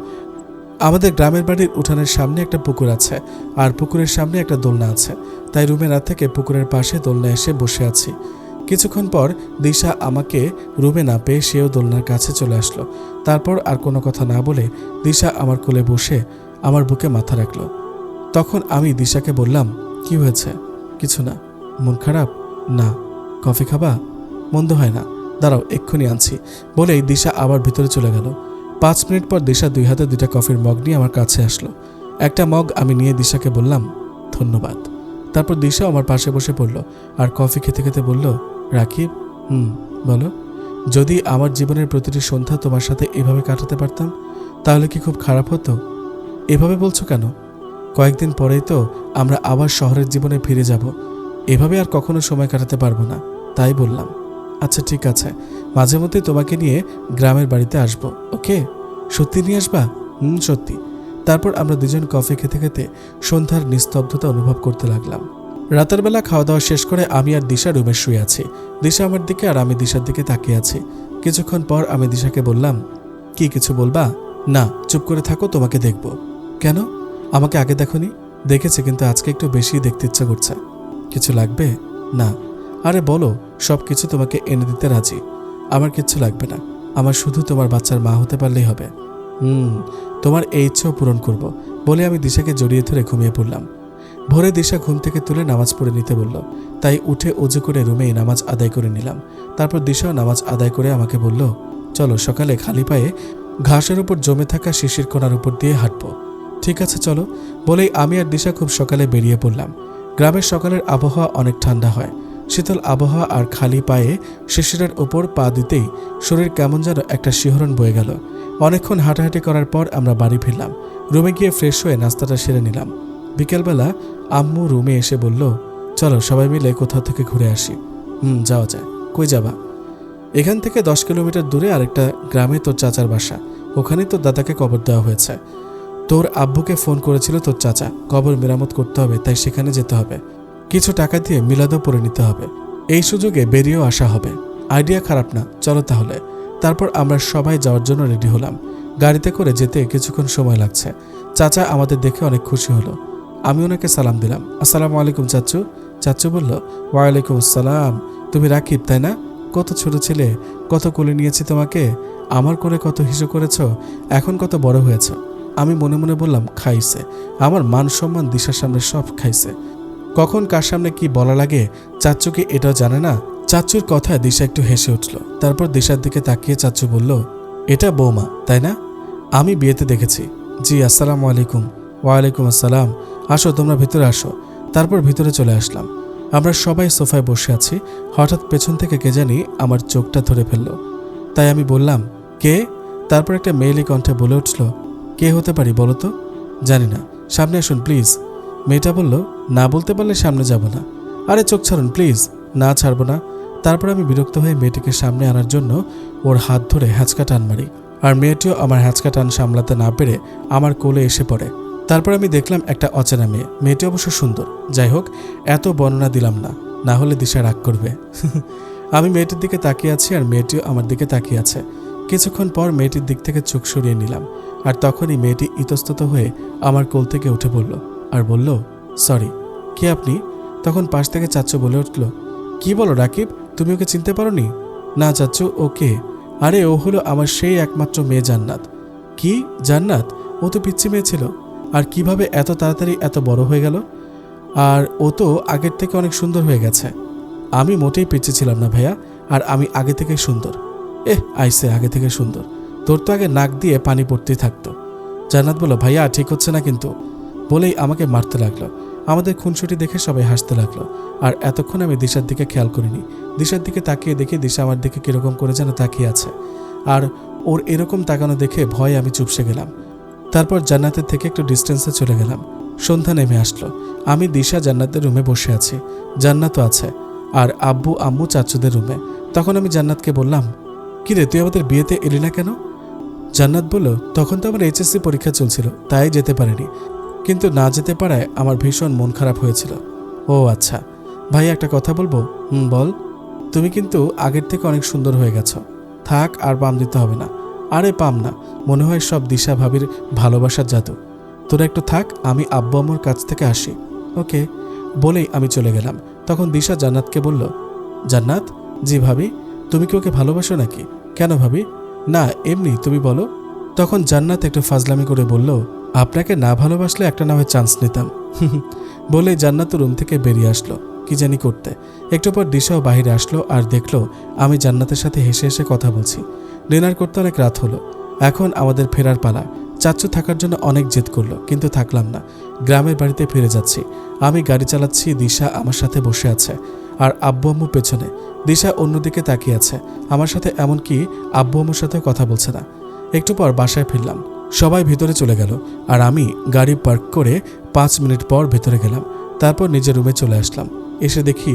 আমাদের গ্রামের বাড়ির উঠানের সামনে একটা পুকুর আছে, আর পুকুরের সামনে একটা দোলনা আছে, তাই রুমে না থেকে পুকুরের পাশে দোলনা এসে বসে আছি। কিছুক্ষণ পর দিশা আমাকে রুমে না পেয়ে সেও দোলনার কাছে চলে আসলো। তারপর আর কোনো কথা না বলে দিশা আমার কোলে বসে আমার বুকে মাথা রাখলো। তখন আমি দিশাকে বললাম, কি হয়েছে? কিছু না। মন খারাপ? না। কফি খাবা? মন্দ হয় না, দাঁড়াও এক্ষুনি আনছি। বলেই দিশা আবার ভিতরে চলে গেল। 5 মিনিট পর দিশা 2 হাতে 2টা কফির মগ নিয়ে আমার কাছে আসলো। একটা মগ আমি নিয়ে দিশাকে বললাম, ধন্যবাদ। তারপর দিশা আমার পাশে বসে পড়ল আর কফি খেতে খেতে বলল, রাকিব, বলো, যদি আমার জীবনের প্রতিটি সন্ধ্যা তোমার সাথে এভাবে কাটাতে পারতাম তাহলে কি খুব খারাপ হতো? এভাবে বলছো কেন? কয়েকদিন পরেই তো আমরা আবার শহরের জীবনে ফিরে যাব। এভাবে আর কখনো সময় কাটাতে পারবো না, তাই বললাম। আচ্ছা ঠিক আছে, মাঝে মধ্যে তোমাকে নিয়ে গ্রামের বাড়িতে আসবো, ওকে? সত্যি নিয়ে আসবা? সত্যি। তারপর আমরা দুজন কফি খেতে খেতে সন্ধ্যার নিস্তব্ধতা অনুভব করতে লাগলাম। রাতের বেলা খাওয়া দাওয়া শেষ করে আমি আর দিশা রুমে শুয়ে আছি। দিশা আমার দিকে আর আমি দিশার দিকে তাকিয়ে আছি। কিছুক্ষণ পর আমি দিশাকে বললাম, কি কিছু বলবা? না, চুপ করে থাকো, তোমাকে দেখব। কেন? আমাকে আগে দেখোনি? দেখেছি, কিন্তু আজকে একটু বেশি দেখতে ইচ্ছা করছে। কিছু লাগবে? না। আরে বলো, সব কিছু তোমাকে এনে দিতে রাজি। আমার কিচ্ছু লাগবে না, আমার শুধু তোমার বাচ্চার মা হতে পারলেই হবে। তোমার এই ইচ্ছেও পূরণ করব, বলে আমি দিশাকে জড়িয়ে ধরে ঘুমিয়ে পড়লাম। ভোরে দিশা ঘুম থেকে তুলে নামাজ পড়ে নিতে বলল, তাই উঠে অজু করে রুমেই নামাজ আদায় করে নিলাম। তারপর দিশাও নামাজ আদায় করে আমাকে বলল, চলো সকালে খালি পায়ে ঘাসের উপর জমে থাকা শিশির কণার উপর দিয়ে হাঁটবো। ঠিক আছে চলো, বলেই আমি আর দিশা খুব সকালে বেরিয়ে পড়লাম। গ্রামের সকালের আবহাওয়া অনেক ঠান্ডা হয়। শীতল আবহাওয়া আর খালি পায়ে শিশিরের ওপর পা দিতেই শরীর কেমন যেন একটা শিহরণ বয়ে গেল। অনেকক্ষণ হাঁটাহাঁটি করার পর আমরা বাড়ি ফিরলাম। রুমে গিয়ে ফ্রেশ হয়ে নাস্তাটা সেরে নিলাম। বিকেলবেলা আম্মু রুমে এসে বলল, চলো সবাই মিলে কোথাও থেকে ঘুরে আসি। যাওয়া যায়। কই যাবা? এখান থেকে 10 কিলোমিটার দূরে আরেকটা গ্রামে তোর চাচার বাসা, ওখানেই তোর দাদাকে কবর দেওয়া হয়েছে। তোর আব্বুকে ফোন করেছিল তোর চাচা, কবর মেরামত করতে হবে, তাই সেখানে যেতে হবে। কিছু টাকা দিয়ে মিলাদও পরে নিতে হবে। এই সুযোগে বেরিয়েও আসা হবে। আইডিয়া খারাপ না, চলো তাহলে। তারপর আমরা সবাই যাওয়ার জন্য রেডি হলাম। গাড়িতে করে যেতে কিছুক্ষণ সময় লাগছে। চাচা আমাদের দেখে অনেক খুশি হলো। আমি ওনাকে সালাম দিলাম, আসসালামু আলাইকুম চাচু। চাচু বলল, ওয়ালাইকুম আসসালাম। তুমি রাকিব তাই না? কত ছোট ছেলে, কত কোলে নিয়েছি তোমাকে, আমার করে কত হিসু করেছ, এখন কত বড় হয়েছ। আমি মনে মনে বললাম, খাইছে। আমার মান সম্মান দিশার সামনে সব খাইছে। কখন কার সামনে কি বলা লাগে চাচ্চু কি এটাও জানে না? চাচ্চুর কথায় দিশা একটু হেসে উঠল। তারপর দিশার দিকে তাকিয়ে চাচ্চু বলল, এটা বৌমা তাই না? আমি বিয়েতে দেখেছি। জি, আসসালামু আলাইকুম। ওয়ালাইকুম আসসালাম। আসো, তোমরা ভিতরে আসো। তারপর ভিতরে চলে আসলাম। আমরা সবাই সোফায় বসে আছি। হঠাৎ পেছন থেকে কে জানি আমার চোখটা ধরে ফেলল। তাই আমি বললাম, কে? তারপর একটা মেয়েলি কণ্ঠে বলে উঠল, কে হতে পারি বলো তো? জানি না, সামনে আসুন প্লিজ। মেয়েটা বলল, না বলতে পারলে সামনে যাব না। আরে চোখ ছাড়ুন প্লিজ। না, ছাড়বো না। তারপর আমি বিরক্ত হয়ে মেয়েটিকে সামনে আনার জন্য ওর হাত ধরে হ্যাঁচকা টান মারি, আর মেয়েটিও আমার হ্যাঁচকা টান সামলাতে না পেরে আমার কোলে এসে পড়ে। তারপর আমি দেখলাম একটা অচেনা মেয়ে। মেয়েটি অবশ্য সুন্দর। যাই হোক, এত বর্ণনা দিলাম না, না হলে দিশা রাগ করবে। আমি মেয়েটির দিকে তাকিয়ে আছি আর মেয়েটিও আমার দিকে তাকিয়ে আছে। কিছুক্ষণ পর মেয়েটির দিক থেকে চোখ সরিয়ে নিলাম, আর তখনই মেয়েটি ইতস্তত হয়ে আমার কোল থেকে উঠে পড়ল আর বলল, সরি। কে আপনি? তখন পাশ থেকে চাচ্চু বলে উঠল, কি বলো রাকিব, তুমি ওকে চিনতে পারোনি? না চাচ্চু, ও কে? আরে ও হলো আমার সেই একমাত্র মেয়ে জান্নাত। কি জান্নাত? ও তো পিচ্চি মেয়ে ছিল, আর কিভাবে এত তাড়াতাড়ি এত বড় হয়ে গেল? আর ও তো আগের থেকে অনেক সুন্দর হয়ে গেছে। আমি মোটেই পিচ্চি ছিলাম না ভাইয়া, আর আমি আগে থেকে সুন্দর। আইসে আগে থেকে সুন্দর? তোর তো আগে নাক দিয়ে পানি পড়তেই থাকতো। জান্নাত বলল, ভাইয়া ঠিক হচ্ছে না কিন্তু, বলেই আমাকে মারতে লাগলো। আমাদের খুনসুটি দেখে সবাই হাসতে লাগলো। আর এতক্ষণ আমি দিশার দিকে খেয়াল করিনি। দিশার দিকে তাকিয়ে দেখি দিশা আমার দিকে কিরকম করে যেন তাকিয়ে আছে, আর ওর এরকম তাকানো দেখে ভয়ে আমি চুপসে গেলাম। তারপর জান্নাতের থেকে একটু ডিস্টেন্সে চলে গেলাম। সন্ধ্যা নেমে আসলো। আমি দিশা জান্নাতের রুমে বসে আছি, জান্নাতও আছে, আর আব্বু আম্মু চাচুদের রুমে। তখন আমি জান্নাতকে বললাম, কিরে তুই আমাদের বিয়েতে এলি না কেন? জান্নাত বলল, তখন তো আমার এইচএসসি পরীক্ষা চলছিল, তাই যেতে পারিনি। কিন্তু না যেতে পারায় আমার ভীষণ মন খারাপ হয়েছিল। ও আচ্ছা ভাই, একটা কথা বলবো? বল। তুমি কিন্তু আগের থেকে অনেক সুন্দর হয়ে গেছো। থাক, আর পাম দিতে হবে না। আরে পাম না, মনে হয় সব দিশা ভাবির ভালোবাসার জাদু। তোরা একটু থাক, আমি আব্বু আম্মুর কাছ থেকে আসি। ওকে, বলেই আমি চলে গেলাম। তখন দিশা জান্নাতকে বলল, জান্নাত। জি ভাবি। তুমি কি ওকে ভালোবাসো নাকি? কেন ভাবি? না এমনি, তুমি বলো। তখন জান্নাত একটু ফাজলামি করে বলল, আপনাকে না ভালোবাসলে একটা না হয় চান্স নিতাম। বলেই জান্নাত রুম থেকে বেরিয়ে আসলো কি জানি করতে। একটু পর দিশাও বাইরে আসলো আর দেখলো আমি জান্নাতের সাথে হেসে হেসে কথা বলছি। ডিনার করতে অনেক রাত হলো। এখন আমাদের ফেরার পালা। চাচ্চু থাকার জন্য অনেক জেদ করলো, কিন্তু থাকলাম না। গ্রামের বাড়িতে ফিরে যাচ্ছি। আমি গাড়ি চালাচ্ছি, দিশা আমার সাথে বসে আছে, আর আব্বু আম্মু পেছনে। দিশা অন্যদিকে তাকিয়ে আছে আমার সাথে, এমনকি আব্বু আম্মুর সাথেও কথা বলছে না। একটু পর বাসায় ফিরলাম। সবাই ভিতরে চলে গেল, আর আমি গাড়ি পার্ক করে 5 মিনিট পর ভেতরে গেলাম। তারপর নিজের রুমে চলে আসলাম। এসে দেখি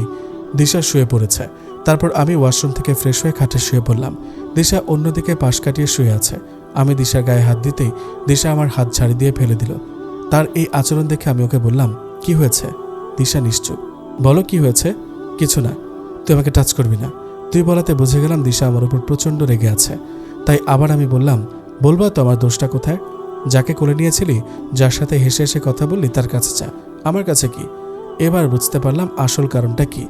দিশা শুয়ে পড়েছে। তারপর আমি ওয়াশরুম থেকে ফ্রেশ হয়ে খাটে শুয়ে পড়লাম। দিশা অন্যদিকে পাশ কাটিয়ে শুয়ে আছে। আমি দিশার গায়ে হাত দিতেই দিশা আমার হাত ছাড়ি দিয়ে ফেলে দিল। তার এই আচরণ দেখে আমি ওকে বললাম, কি হয়েছে? দিশা নিশ্চুপ। বলো কি হয়েছে? কিছু না। তুই আমাকে টাচ করবি না। তুই বলাতে বুঝে গেলাম দিশা আমার উপর প্রচণ্ড রেগে আছে। তাই আবার আমি বললাম, বলবা তো আমার দোষটা কোথায়? যাকে কোলে নিয়েছিলি, যার সাথে হেসে হেসে কথা বললি, তার কাছে যা, আমার কাছে কি? এবার বুঝতে পারলাম আসল কারণটা কি।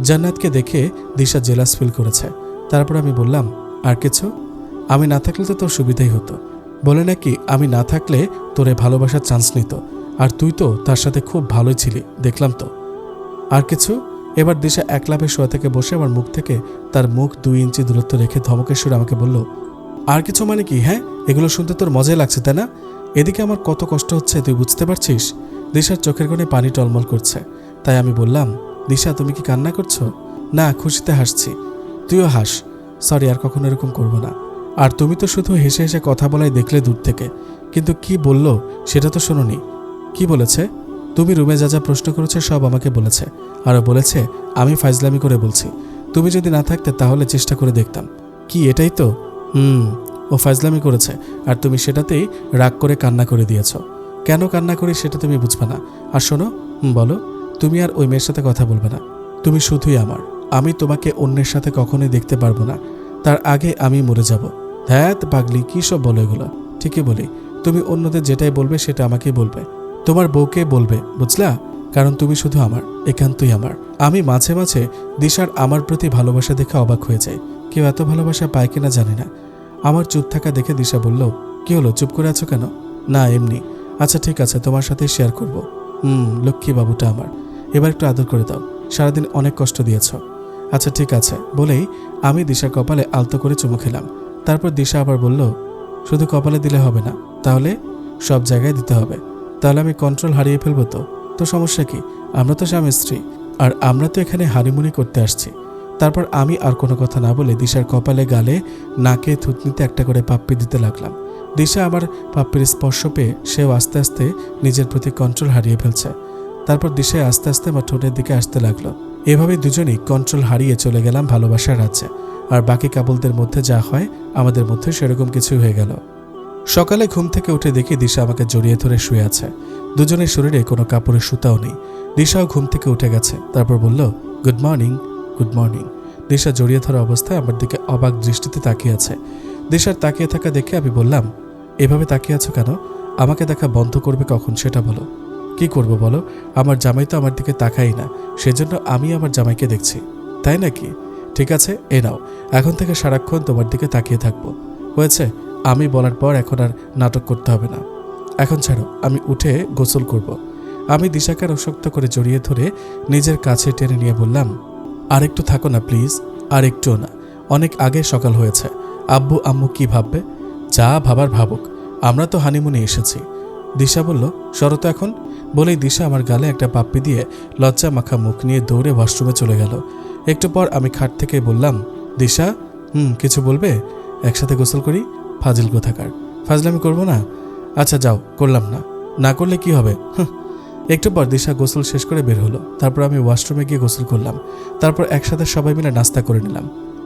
জান্নাতকে দেখে দিশা জেলাস ফিল করেছে। তারপর আমি বললাম, আর কিছু? আমি না থাকলে তো তোর সুবিধাই হতো। বলে নাকি আমি না থাকলে তোরে ভালোবাসার চান্স নিত, আর তুই তো তার সাথে খুব ভালোই ছিলি, দেখলাম তো। আর কিছু? এবার দিশা একলাভে শোয়া থেকে বসে আমার মুখ থেকে তার মুখ 2 ইঞ্চি দূরত্ব রেখে ধমকের সুরে আমাকে বলল, আর কিছু মানে কি? হ্যাঁ, এগুলো শুনতে তোর মজাই লাগছে তাই না? এদিকে আমার কত কষ্ট হচ্ছে তুই বুঝতে পারছিস? দিশার চোখের কোণে পানি টলমল করছে। তাই আমি বললাম, দিশা তুমি কি কান্না করছো? না, খুশিতে হাসছি। তুইও হাস। সরি, আর কখনো এরকম করবো না। আর তুমি তো শুধু হেসে হেসে কথা বলাই দেখলে দূর থেকে, কিন্তু কি বললো সেটা তো শোনোনি। কি বলেছে? তুমি রুমে যা যা প্রশ্ন করেছে সব আমাকে বলেছে, আরও বলেছে আমি ফাইজলামি করে বলছি। তুমি যদি না থাকতে তাহলে চেষ্টা করে দেখতাম। কি এটাই তো? ও ফাইজলামি করেছে, আর তুমি সেটাতেই রাগ করে কান্না করে দিয়েছ। কেন কান্না করি সেটা তুমি বুঝবে না। আর শোনো, বলো, তুমি আর ওই মেয়ের সাথে কথা বলবে না। তুমি শুধুই আমার। আমি তোমাকে অন্যের সাথে কখনোই দেখতে পারবো না। তার আগে আমি মরে যাব। ধ্যাত পাগলি, কী সব বলো এগুলো? ঠিকই বলি। তুমি অন্যদের যেটাই বলবে সেটা আমাকেই বলবে। তোমার বউকে বলবে, বুঝলা? কারণ তুমি শুধু আমার, একান্তই আমার। আমি মাঝে মাঝে দিশার আমার প্রতি ভালোবাসা দেখে অবাক হয়ে যাই। কেউ এত ভালোবাসা পায় কিনা জানি না। আমার চুপ থাকা দেখে দিশা বলল, কি হলো, চুপ করে আছো কেন? না এমনি। আচ্ছা ঠিক আছে, তোমার সাথে শেয়ার করব। লক্ষ্মী বাবুটা আমার, এবার একটু আদর করে দাও। সারাদিন অনেক কষ্ট দিয়েছ। আচ্ছা ঠিক আছে বলেই আমি দিশার কপালে আলতো করে চুমু খেলাম। তারপর দিশা আবার বলল, শুধু কপালে দিলে হবে না, তাহলে সব জায়গায় দিতে হবে। তাহলে আমি কন্ট্রোল হারিয়ে ফেলবো। তো সমস্যা কি? আমরা তো স্বামী স্ত্রী, আর আমরা তো এখানে হানিমুনি করতে আসছি। তারপর আমি আর কোনো কথা না বলে দিশার কপালে, গালে, নাকে, থুতনিতে একটা করে পাপ্পি দিতে লাগলাম। দিশা আমার পাপ্পির স্পর্শ পেয়ে সেও আস্তে আস্তে নিজের প্রতি কন্ট্রোল হারিয়ে ফেলছে। তারপর দিশায় আস্তে আস্তে আমার ঠোঁটের দিকে আসতে লাগলো। এভাবে দুজনেই কন্ট্রোল হারিয়ে চলে গেলাম ভালোবাসার রাজ্যে। আর বাকি কাপলদের মধ্যে যা হয় আমাদের মধ্যে সেরকম কিছু হয়ে গেল। সকালে ঘুম থেকে উঠে দেখি দিশা আমাকে জড়িয়ে ধরে শুয়ে আছে। দুজনের শরীরে কোনো কাপড়ের সুতাও নেই। দিশাও ঘুম থেকে উঠে গেছে। তারপর বলল, good morning. Good morning. Disha জড়িয়ে ধরা অবস্থায় আমার দিকে অবাক দৃষ্টিতে তাকিয়ে আছে। দিশার তাকিয়ে থাকা দেখে আমি বললাম, এভাবে তাকিয়ে আছো কেন? আমাকে দেখা বন্ধ করবে কখন সেটা বলো। কি করব বলো? আমার জামাই তো আমার দিকে তাকাই না, সেজন্য আমি আমার জামাইকে দেখছি, তাই নাকি? ঠিক আছে, এ নাও, এখন থেকে সারাক্ষণ তোমার দিকে তাকিয়ে থাকবো। হয়েছে? আমি বলার পর এখন আর নাটক করতে হবে না। এখন ছাড়ো, আমি উঠে গোসল করব। আমি দিশাকে অশক্ত করে জড়িয়ে ধরে নিজের কাছে টেনে নিয়ে বললাম, আর একটু থাকো না প্লিজ। আর একটুও না, অনেক আগে সকাল হয়েছে। আব্বু আম্মু কি ভাববে? যা ভাবার ভাবুক, আমরা তো হানিমুনে এসেছি। দিশা বলল, সরো তো এখন। বলেই দিশা আমার গালে একটা পাপ্পি দিয়ে লজ্জা মাখা মুখ নিয়ে দৌড়ে ওয়াশরুমে চলে গেল। একটু পর আমি খাট থেকে বললাম, দিশা, কিছু বলবে? একসাথে গোসল করি? ফাজিল কোথাকার, ফাজলামি করবো না? আচ্ছা যাও, করলাম না। না করলে কি হবে? একটু পর দিশা গোসল শেষ করে বের হলো। তারপর আমি ওয়াশরুমে গিয়ে গোসল করলাম। তারপর একসাথে সবাই মিলে নাস্তা করে নিলাম।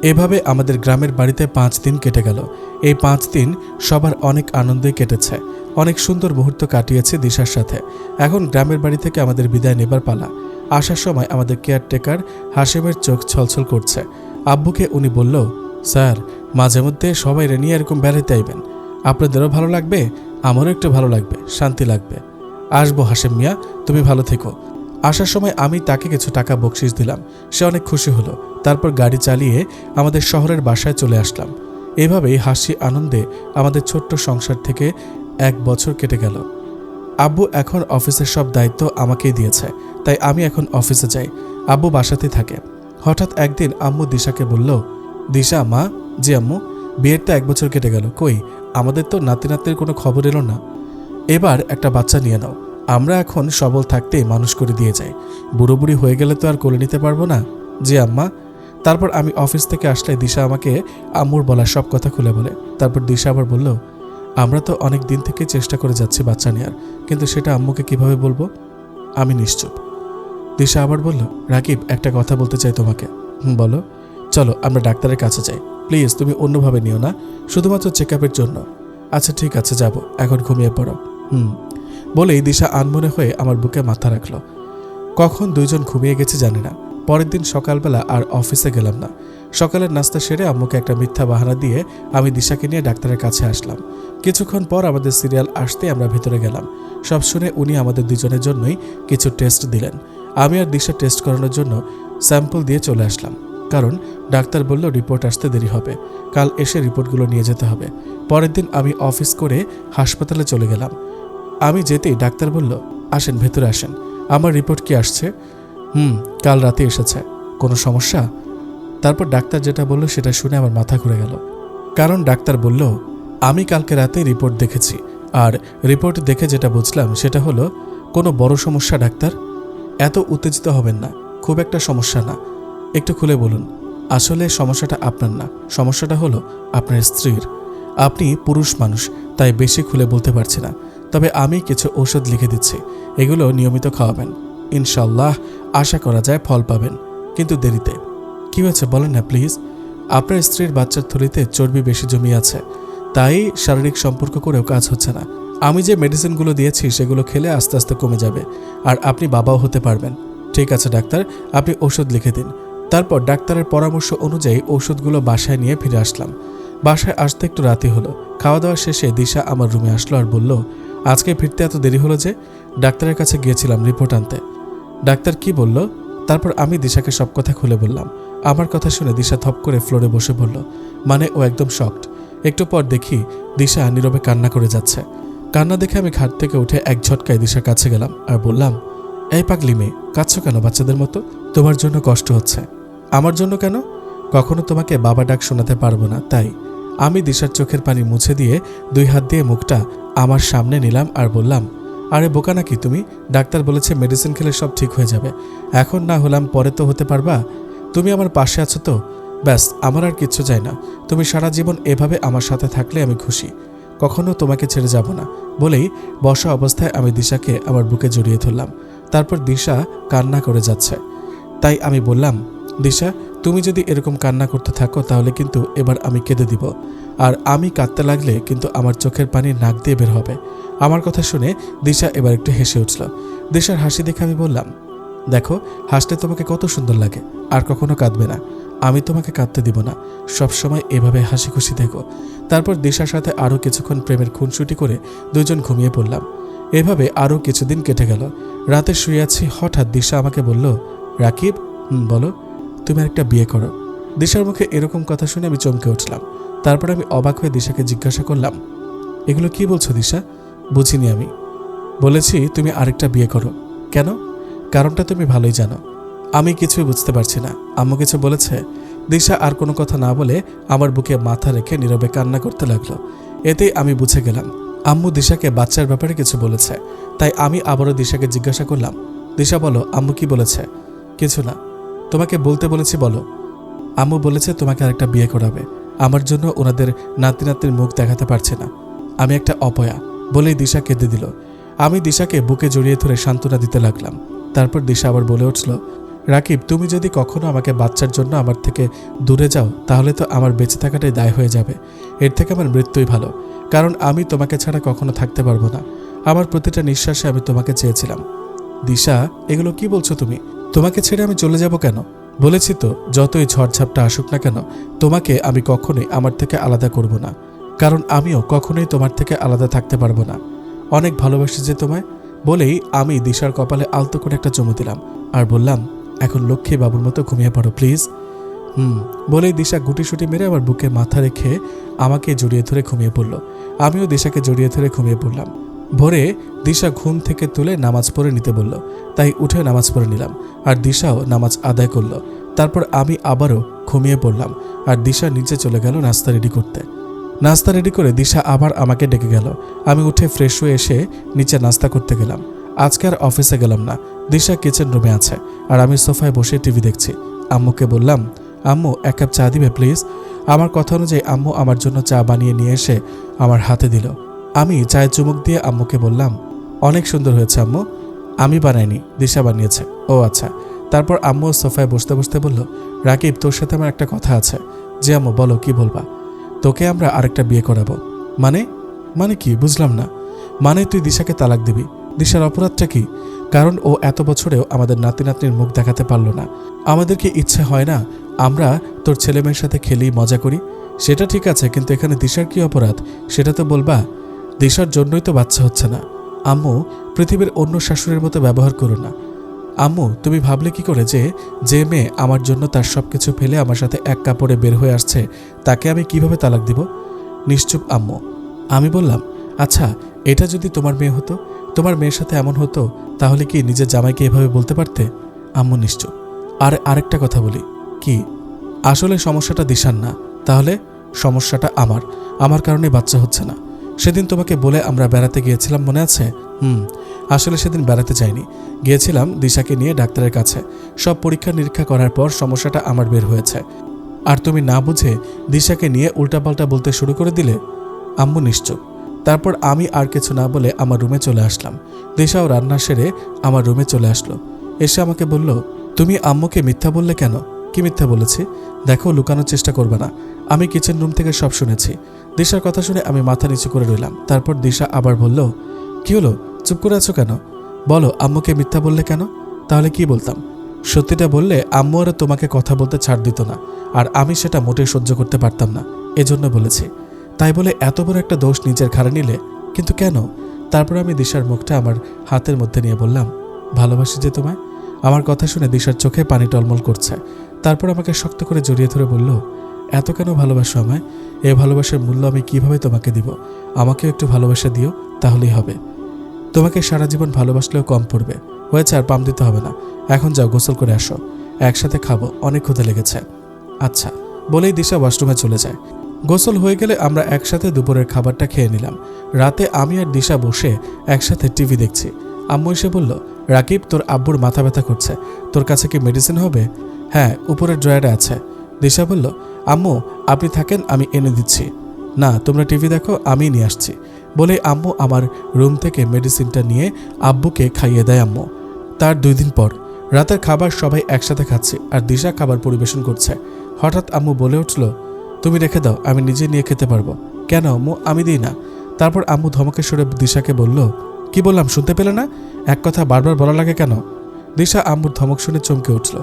এভাবে আমাদের গ্রামের বাড়িতে 5 দিন কেটে গেল। এই 5 দিন সবার অনেক আনন্দই কেটেছে। অনেক সুন্দর মুহূর্ত কাটিয়েছে দিশার সাথে। এখন গ্রামের বাড়ি থেকে আমাদের বিদায় নেবার পালা। আসার সময় আমাদের কেয়ারটেকার হাশেমের চোখ ছলছল করছে। আব্বুকে উনি বলল, স্যার, মাঝে মধ্যে সবাই নিয়ে এরকম বেড়াতে আইবেন, আপনাদেরও ভালো লাগবে, আমারও একটু ভালো লাগবে, শান্তি লাগবে। আসবো হাশেম মিয়া, তুমি ভালো থেকো। আসার সময় আমি তাকে কিছু টাকা বকশিশ দিলাম। সে অনেক খুশি হলো। তারপর গাড়ি চালিয়ে আমাদের শহরের বাসায় চলে আসলাম। এভাবেই হাসি আনন্দে আমাদের ছোট্ট সংসার থেকে 1 বছর কেটে গেল। আব্বু এখন অফিসের সব দায়িত্ব আমাকেই দিয়েছে, তাই আমি এখন অফিসে যাই। আব্বু বাসাতেই থাকে। হঠাৎ একদিন আম্মু দিশাকে বলল, দিশা, মা। জি আম্মু। বিয়ের তো 1 বছর কেটে গেল, কই আমাদের তো নাতি নাতনির কোনো খবর এলো না। এবার একটা বাচ্চা নিয়ে নাও, আমরা এখন সবল থাকতেই মানুষ করে দিয়ে যাই। বুড়ো বুড়ি হয়ে গেলে তো আর কোলে নিতে পারবো না। জি আম্মা। তারপর আমি অফিস থেকে আসলে দিশা আমাকে আম্মুর বলা সব কথা খুলে বলে। তারপর দিশা আবার বলল, আমরা তো অনেক দিন থেকে চেষ্টা করে যাচ্ছি বাচ্চা নেওয়ার, কিন্তু সেটা আম্মুকে কিভাবে বলবো? আমি নিশ্চুপ। দিশা আবার বলল, রাকিব, একটা কথা বলতে চাই তোমাকে। বলো। চলো আমরা ডাক্তারের কাছে যাই, প্লিজ। তুমি অন্যভাবে নিও না, শুধুমাত্র চেকআপের জন্য। আচ্ছা ঠিক আছে, যাব, এখন ঘুমিয়ে পড়ো। বলেই দিশা আনমনে হয়ে আমার বুকে মাথা রাখলো। কখন দুইজন ঘুমিয়ে গেছে জানি না। পরের দিন সকালবেলা আর অফিসে গেলাম না। সকালের নাস্তা সেরে আম্মুকে একটা মিথ্যা বাহানা দিয়ে আমি দিশাকে নিয়ে ডাক্তারের কাছে আসলাম। কিছুক্ষণ পর আমাদের সিরিয়াল আসতে আমরা ভেতরে গেলাম। সব শুনে উনি আমাদের দুজনের জন্যই কিছু টেস্ট দিলেন। আমি আর দিশা টেস্ট করানোর জন্য স্যাম্পল দিয়ে চলে আসলাম, কারণ ডাক্তার বলল রিপোর্ট আসতে দেরি হবে, কাল এসে রিপোর্টগুলো নিয়ে যেতে হবে। পরের দিন আমি অফিস করে হাসপাতালে চলে গেলাম। আমি যেতেই ডাক্তার বলল, আসেন, ভেতরে আসেন। আমার রিপোর্ট কি আসছে? কাল রাতে এসেছে। কোনো সমস্যা? তারপর ডাক্তার যেটা বলল সেটা শুনে আমার মাথা ঘুরে গেল, কারণ ডাক্তার বলল, আমি কালকে রাতে রিপোর্ট দেখেছি, আর রিপোর্ট দেখে যেটা বুঝলাম সেটা হলো কোনো বড় সমস্যা। ডাক্তার, এত উত্তেজিত হবেন না, খুব একটা সমস্যা না। একটু খুলে বলুন। আসলে সমস্যাটা আপনার না, সমস্যাটা হলো আপনার স্ত্রীর। আপনি পুরুষ মানুষ, তাই বেশি খুলে বলতে পারছি না। তবে আমি কিছু ঔষধ লিখে দিচ্ছি, এগুলো নিয়মিত খাওয়াবেন। ইনশাল্লাহ আশা করা যায় ফল পাবেন, কিন্তু দেরিতে। কি হয়েছে বলেন না প্লিজ। আপনার স্ত্রীর বাচ্চার থলিতে চর্বি বেশি জমি আছে, তাই শারীরিক সম্পর্ক করেও কাজ হচ্ছে না। আমি যে মেডিসিনগুলো দিয়েছি সেগুলো খেলে আস্তে আস্তে কমে যাবে, আর আপনি বাবাও হতে পারবেন। ঠিক আছে ডাক্তার, আপনি ওষুধ লিখে দিন। তারপর ডাক্তারের পরামর্শ অনুযায়ী ওষুধগুলো বাসায় নিয়ে ফিরে আসলাম। বাসায় আসতে একটু রাতে হলো। খাওয়া দাওয়া শেষে দিশা আমার রুমে আসলো আর বলল, আজকে ফিরতে এত দেরি হলো যে? ডাক্তারের কাছে গিয়েছিলাম রিপোর্ট আনতে। ডাক্তার কি বলল? তারপর আমি দিশাকে সব কথা খুলে বললাম। আমার কথা শুনে দিশা থপ করে ফ্লোরে বসে পড়ল, মানে ও একদম শকড। একটু পর দেখি দিশা নীরবে কান্না করে যাচ্ছে। কান্না দেখে আমি খাট থেকে উঠে এক ঝটকায় দিশার কাছে গেলাম আর বললাম, এই পাগলি মেয়ে, কাঁদছো কেন বাচ্চাদের মতো? তোমার জন্য কষ্ট হচ্ছে। আমার জন্য কেন? কখনো তোমাকে বাবা ডাক শোনাতে পারবো না, তাই। আমি দিশার চোখের পানি মুছে দিয়ে 2 হাত দিয়ে মুখটা আমার সামনে নিলাম আর বললাম, আরে বোকা নাকি তুমি? ডাক্তার বলেছে মেডিসিন খেলে সব ঠিক হয়ে যাবে। এখন না হলাম পরে তো হতে পারবা। তুমি আমার পাশে আছো তো, ব্যাস, আমার আর কিচ্ছু চাই না। তুমি সারা জীবন এভাবে আমার সাথে থাকলে আমি খুশি। কখনো তোমাকে ছেড়ে যাব না। বলেই বসা অবস্থায় আমি দিশাকে আমার বুকে জড়িয়ে ধরলাম। তারপর দিশা কান্না করে যাচ্ছে। তাই আমি বললাম, দিশা, তুমি যদি এরকম কান্না করতে থাকো তাহলে কিন্তু এবার আমি কেঁদে দিব। আর আমি কাঁদতে লাগলে কিন্তু আমার চোখের পানি নাক দিয়ে বের হবে। আমার কথা শুনে দিশা এবার একটু হেসে উঠল। দিশার হাসি দেখে আমি বললাম, দেখো, হাসতে তোমাকে কত সুন্দর লাগে। আর কখনো কাঁদবে না। আমি তোমাকে কাঁদতে দিব না। সবসময় এভাবে হাসি খুশি থেকো। তারপর দিশার সাথে আরও কিছুক্ষণ প্রেমের খুনসুটি করে দুজন ঘুমিয়ে পড়লাম। এভাবে আরও কিছুদিন কেটে গেল। রাতে শুয়ে আছি, হঠাৎ দিশা আমাকে বলল, রাকিব, বলো, তুমি একটা বিয়ে করো। দিশার মুখে এরকম কথা শুনে আমি চমকে উঠলাম। তারপর আমি অবাক হয়ে দিশাকে জিজ্ঞাসা করলাম, এগুলো কি বলছো দিশা? বুঝিনি আমি। বলেছি তুমি আরেকটা বিয়ে করো। কেন? কারণটা তুমি ভালোই জানো। আমি কিছুই বুঝতে পারছি না। আম্মু কিছু বলেছে? দিশা আর কোনো কথা না বলে আমার বুকে মাথা রেখে নীরবে কান্না করতে লাগলো। এতেই আমি বুঝে গেলাম আম্মু দিশাকে বাচ্চার ব্যাপারে কিছু বলেছে। তাই আমি আবারও দিশাকে জিজ্ঞাসা করলাম, দিশা বলো, আম্মু কি বলেছে? কিছু না। তোমাকে বলতে বলেছি, বলো। আম্মু বলেছে তোমাকে আরেকটা বিয়ে করাবে। আমার জন্য ওনাদের নাতি নাতির মুখ দেখাতে পারছে না। আমি একটা অপয়া। বলেই দিশা কেঁদে দিল। আমি দিশাকে বুকে জড়িয়ে ধরে সান্ত্বনা দিতে লাগলাম। তারপর দিশা আবার বলে উঠল, রাকিব, তুমি যদি কখনো আমাকে বাচ্চার জন্য আমার থেকে দূরে যাও তাহলে তো আমার বেঁচে থাকাটাই দায় হয়ে যাবে। এর থেকে আমার মৃত্যুই ভালো, কারণ আমি তোমাকে ছাড়া কখনো থাকতে পারবো না। আমার প্রতিটা নিঃশ্বাসে আমি তোমাকে চেয়েছিলাম। দিশা, এগুলো কি বলছো তুমি? তোমাকে ছেড়ে আমি চলে যাব কেন? বলেছি তো, যতই ঝড়ঝাপটা আসুক না কেন, তোমাকে আমি কখনোই আমার থেকে আলাদা করব না। কারণ আমিও কখনোই তোমার থেকে আলাদা থাকতে পারবো না। অনেক ভালোবাসি যে তোমায়। বলেই আমি দিশার কপালে আলতো করে একটা চুমু দিলাম আর বললাম, এখন লক্ষ্মী বাবুর মতো ঘুমিয়ে পড়ো প্লিজ। বলেই দিশা গুটিসুটি মেরে আমার বুকে মাথা রেখে আমাকে জড়িয়ে ধরে ঘুমিয়ে পড়ল। আমিও দিশাকে জড়িয়ে ধরে ঘুমিয়ে পড়লাম। ভোরে দিশা ঘুম থেকে তুলে নামাজ পড়ে নিতে বলল। তাই উঠে নামাজ পড়ে নিলাম। আর দিশাও নামাজ আদায় করল। তারপর আমি আবারও ঘুমিয়ে পড়লাম। আর দিশা নিচে চলে গেল নাস্তা রেডি করতে। নাস্তা রেডি করে দিশা আবার আমাকে ডেকে গেল। আমি উঠে ফ্রেশ হয়ে এসে নিচে নাস্তা করতে গেলাম। আজকে আর অফিসে গেলাম না। দিশা কিচেন রুমে আছে আর আমি সোফায় বসে টিভি দেখছি। আম্মুকে বললাম, আম্মু, 1 কাপ চা দিবে প্লিজ? আমার কথা অনুযায়ী আম্মু আমার জন্য চা বানিয়ে নিয়ে এসে আমার হাতে দিল। আমি চায়ে চুমুক দিয়ে আম্মুকে বললাম, অনেক সুন্দর হয়েছে আম্মু। আমি বানাইনি, দিশা বানিয়েছে। ও আচ্ছা। তারপর আম্মু সোফায় বসতে বসতে বলল, রাকিব, তোর সাথে আমার একটা কথা আছে। জি আম্মু, বলো, কি বলবা? তোকে আমরা আরেকটা বিয়ে করাবো। মানে? মানে কি? বুঝলাম না। মানে তুই দিশাকে তালাক দিবি। দিশার অপরাধটা কি? কারণ ও এত বছরেও আমাদের নাতি নাতনির মুখ দেখাতে পারলো না। আমাদের কি ইচ্ছে হয় না আমরা তোর ছেলে মেয়ের সাথে খেলি, মজা করি? সেটা ঠিক আছে, কিন্তু এখানে দিশার কি অপরাধ সেটা তো বলবা। দিশার জন্যই তো বাচ্চা হচ্ছে না। আম্মু, পৃথিবীর অন্য শাশুড়ির মতো ব্যবহার করো না। আম্মু, তুমি ভাবলে কি করে যে মেয়ে আমার জন্য তার সব কিছু ফেলে আমার সাথে এক কাপড়ে বের হয়ে আসছে তাকে আমি কিভাবে তালাক দিব? নিশ্চুপ আম্মু। আমি বললাম, আচ্ছা, এটা যদি তোমার মেয়ে হতো, তোমার মেয়ের সাথে এমন হতো, তাহলে কি নিজের জামাইকে এভাবে বলতে পারতে? আম্মু নিশ্চুপ। আর আরেকটা কথা বলি। কি? আসলে সমস্যাটা দিশার না, তাহলে সমস্যাটা আমার কারণে বাচ্চা হচ্ছে না। সেদিন তোমাকে বলে আমরা বেড়াতে গিয়েছিলাম, মনে আছে? আসলে সেদিন বেড়াতে যাইনি, গিয়েছিলাম দিশাকে নিয়ে ডাক্তারের কাছে। সব পরীক্ষা নিরীক্ষা করার পর সমস্যাটা আমার বের হয়েছে। আর তুমি না বুঝে দিশাকে নিয়ে উল্টাপাল্টা বলতে শুরু করে দিলে। আম্মু নিশ্চুপ। তারপর আমি আর কিছু না বলে আমার রুমে চলে আসলাম। দিশাও রান্না সেরে আমার রুমে চলে আসলো। এসে আমাকে বলল, তুমি আম্মুকে মিথ্যা বললে কেন? কি মিথ্যা বলেছি? দেখো, লুকানোর চেষ্টা করবে না। আমি কিচেন রুম থেকে সব শুনেছি। দিশার কথা শুনে আমি মাথা নিচু করে রইলাম। তারপর দিশা আবার বলল, কি হলো, চুপ করে আছো কেন? বলো, আম্মুকে মিথ্যা বললে কেন? তাহলে কি বলতাম? সত্যিটা বললে আম্মু আর তোমাকে কথা বলতে ছাড় দিত না, আর আমি সেটা মোটেই সহ্য করতে পারতাম না। এজন্য বলেছি। তাই বলে এত বড় একটা দোষ নিজের ঘাড়ে নিলে? কিন্তু কেন? তারপর আমি দিশার মুখটা আমার হাতের মধ্যে নিয়ে বললাম, ভালোবাসি যে তোমায়। আমার কথা শুনে দিশার চোখে পানি টলমল করছে। তারপর আমাকে শক্ত করে জড়িয়ে ধরে বলল, এত কেন ভালোবাসো আমায়? এই ভালোবাসার মূল্য আমি কিভাবে তোমাকে দিব? আমাকেও একটু ভালোবাসা দিও, তাহলেই হবে। তোমাকে সারা জীবন ভালোবাসলেও কম পড়বে। হয়েছে, আর পাম দিতে হবে না। এখন যাও, গোসল করে আসো, একসাথে খাবো, অনেক ক্ষুধা লেগেছে। আচ্ছা বলেই দিশা ওয়াশরুমে চলে যায়। গোসল হয়ে গেলে আমরা একসাথে দুপুরের খাবারটা খেয়ে নিলাম। রাতে আমি আর দিশা বসে একসাথে টিভি দেখছি। আম্মু এসে বলল, রাকিব, তোর আব্বুর মাথা ব্যথা করছে, তোর কাছে কি মেডিসিন হবে? হ্যাঁ, উপরের ড্রয়ারে আছে। দিশা বলল, আম্মু আপনি থাকেন, আমি এনে দিচ্ছি। না, তোমরা টিভি দেখো, আমি নিয়ে আসছি। বলে আম্মু আমার রুম থেকে মেডিসিনটা নিয়ে আব্বুকে খাইয়ে দেয় আম্মু। তার 2 দিন পর রাতের খাবার সবাই একসাথে খাচ্ছি, আর দিশা খাবার পরিবেশন করছে। হঠাৎ আম্মু বলে উঠল, তুমি রেখে দাও, আমি নিজে নিয়ে খেতে পারবো। কেন আম্মু, আমি দিই না। তারপর আম্মু ধমকে সরে দিশাকে বলল, কি বললাম শুনতে পেলে না? এক কথা বারবার বলা লাগে কেন? দিশা আম্মুর ধমক শুনে চমকে উঠল,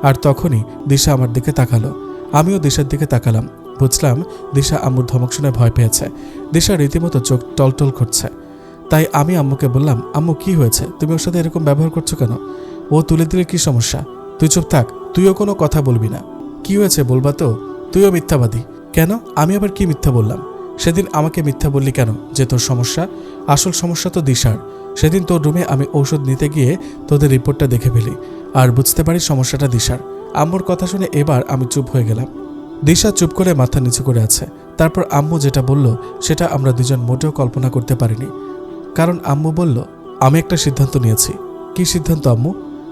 আর তখনই দিশা আমার দিকে তাকালো। আমিও দিশার দিকে তাকালাম। বুঝলাম দিশা আম্মুর ধমক শুনে ভয় পেয়েছে। দিশা রীতিমতো চোখ টলটল করছে। তাই আমি আম্মুকে বললাম, আম্মু কি হয়েছে, তুমি ওর সাথে এরকম ব্যবহার করছো কেন? ও তুলে দিলে কি সমস্যা? তুই চুপ থাক, তুইও কোনো কথা বলবি না। কি হয়েছে বলবা তো? তুইও মিথ্যাবাদী। কেন? আমি আবার কি মিথ্যা বললাম? সেদিন আমাকে মিথ্যা বললি কেন যে তোর সমস্যা? আসল সমস্যা তো দিশার। সেদিন তোর রুমে আমি ঔষধ নিতে গিয়ে তোদের রিপোর্টটা দেখে ফেলি, আর বুঝতে পারি সমস্যাটা দিশার। আম্মুর কথা শুনে এবার আমি চুপ হয়ে গেলাম। দিশা চুপ করে মাথা নিচু করে আছে। তারপর আম্মু যেটা বলল সেটা আমরা দুজন মোটেও কল্পনা করতে পারিনি। কারণ আম্মু বলল, আমি একটা সিদ্ধান্ত নিয়েছি। কি সিদ্ধান্ত আম্মু?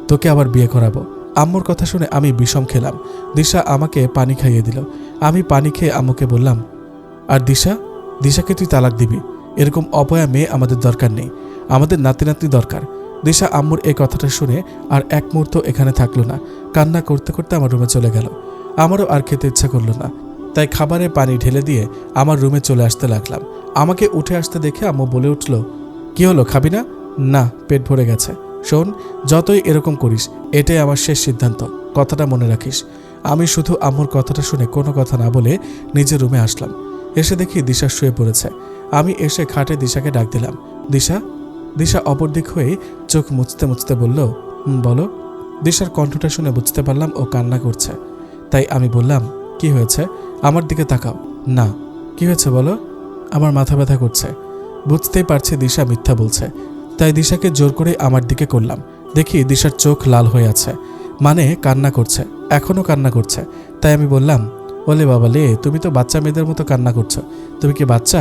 তোকে আবার বিয়ে করাবো। আম্মুর কথা শুনে আমি বিষম খেলাম। দিশা আমাকে পানি খাইয়ে দিল। আমি পানি খেয়ে আম্মুকে বললাম, আর দিশাকে তুই তালাক দিবি? এরকম অপয়া মেয়ে আমাদের দরকার নেই, আমাদের নাতি নাতনি দরকার। দিশা আম্মুর এই কথাটা শুনে আর এক মুহূর্ত এখানে থাকলো না। কান্না করতে করতে আমার রুমে চলে গেল। আমারও আর খেতে ইচ্ছা করলো না, তাই খাবারে পানি ঢেলে দিয়ে আমার রুমে চলে আসতে লাগলাম। আমাকে উঠে আসতে দেখে আম্মু বলে উঠল, কি হলো, খাবি না? না, পেট ভরে গেছে। শোন, যতই এরকম করিস, এটাই আমার শেষ সিদ্ধান্ত, কথাটা মনে রাখিস। আমি শুধু আম্মুর কথাটা শুনে কোনো কথা না বলে নিজের রুমে আসলাম। এসে দেখি দিশা শুয়ে পড়েছে। আমি এসে খাটে দিশাকে ডাক দিলাম, দিশা। দিশা অপর দিক হয়ে চোখ মুছতে মুছতে বলল, বলো। দিশার কণ্ঠটা শুনে বুঝতে পারলাম ও কান্না করছে। তাই আমি বললাম, কি হয়েছে? আমার দিকে তাকাও। না। কি হয়েছে বলো? আমার মাথা ব্যথা করছে। বুঝতেই পারছি দিশা মিথ্যা বলছে, তাই দিশাকে জোর করে আমার দিকে করলাম। দেখি দিশার চোখ লাল হয়ে আছে, মানে কান্না করছে, এখনও কান্না করছে। তাই আমি বললাম, ওলে বাবা লে, তুমি তো বাচ্চা মেয়েদের মতো কান্না করছো। তুমি কি বাচ্চা?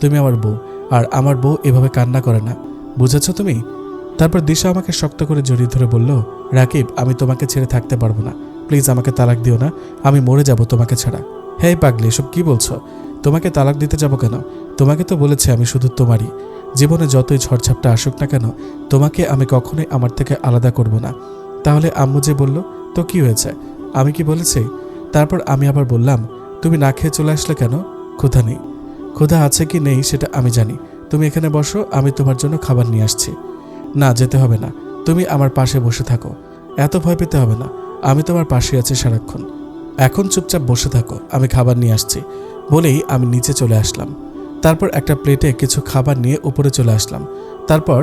তুমি আমার বউ, আর আমার বউ এভাবে কান্না করে না, বুঝেছো তুমি? তারপর দিশা আমাকে শক্ত করে জড়িয়ে ধরে বলল, রাকিব, আমি তোমাকে ছেড়ে থাকতে পারবো না, প্লিজ আমাকে তালাক দিও না, আমি মরে যাব তোমাকে ছাড়া। হ্যাঁ পাগলি, এসব কি বলছো? তোমাকে তালাক দিতে যাব কেন? তোমাকে তো বলেছি আমি শুধু তোমারই। জীবনে যতই ঝড়ঝাপটা আসুক না কেন, তোমাকে আমি কখনোই আমার থেকে আলাদা করব না। তাহলে আম্মু যে বলল, তো কি হয়েছে? আমি কি বলেছি? তারপর আমি আবার বললাম, তুমি না খেয়ে চলে আসলে কেন? ক্ষুধা নেই। ক্ষুধা আছে কি নেই সেটা আমি জানি। তুমি এখানে বসো, আমি তোমার জন্য খাবার নিয়ে আসছি। না, যেতে হবে না, তুমি আমার পাশে বসে থাকো। এত ভয় পেতে হবে না, আমি তোমার পাশে আছি সারাক্ষণ। এখন চুপচাপ বসে থাকো, আমি খাবার নিয়ে আসছি। বলেই আমি নিচে চলে আসলাম। তারপর একটা প্লেটে কিছু খাবার নিয়ে উপরে চলে আসলাম। তারপর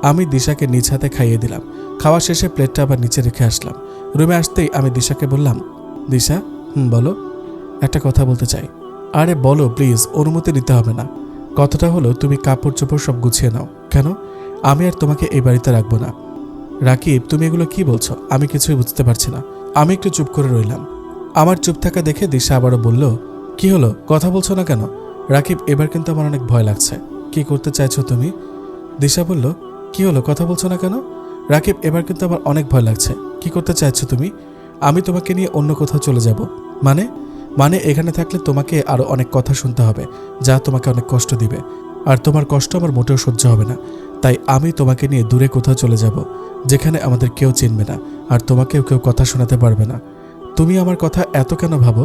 আমি দিশাকে নিজ হাতে খাইয়ে দিলাম। খাওয়া শেষে প্লেটটা আবার নিচে রেখে আসলাম। রুমে আসতেই আমি দিশাকে বললাম, দিশা, বলো। একটা কথা বলতে চাই। আরে বলো প্লিজ, অনুমতি নিতে হবে না। কথাটা হলো, তুমি কাপড় চোপড় সব গুছিয়ে নাও। কেন? আমি আর তোমাকে এই বাড়িতে রাখবো না। রাকিব, তুমি এগুলো কি বলছো? আমি কিছুই বুঝতে পারছি না। আমি একটু চুপ করে রইলাম। আমার চুপ থাকা দেখে দিশা আবারও বলল, কি হলো, কথা বলছো না কেন? রাকিব, এবার কিন্তু আমার অনেক ভয় লাগছে। কি করতে চাইছো তুমি? দিশা বলল, কি হলো, কথা বলছো না কেন? রাকিব, এবার কিন্তু আমার অনেক ভয় লাগছে। কি করতে চাইছো তুমি? আমি তোমাকে নিয়ে অন্য কোথাও চলে যাব। মানে এখানে থাকলে তোমাকে আরো অনেক কথা শুনতে হবে, যা তোমাকে অনেক কষ্ট দিবে, আর তোমার কষ্ট আমার মোটেও সহ্য হবে না। তাই আমি তোমাকে নিয়ে দূরে কোথাও চলে যাব, যেখানে আমাদের কেউ চিনবে না, আর তোমাকেও কেউ কথা শোনাতে পারবে না। তুমি আমার কথা এত কেন ভাবো?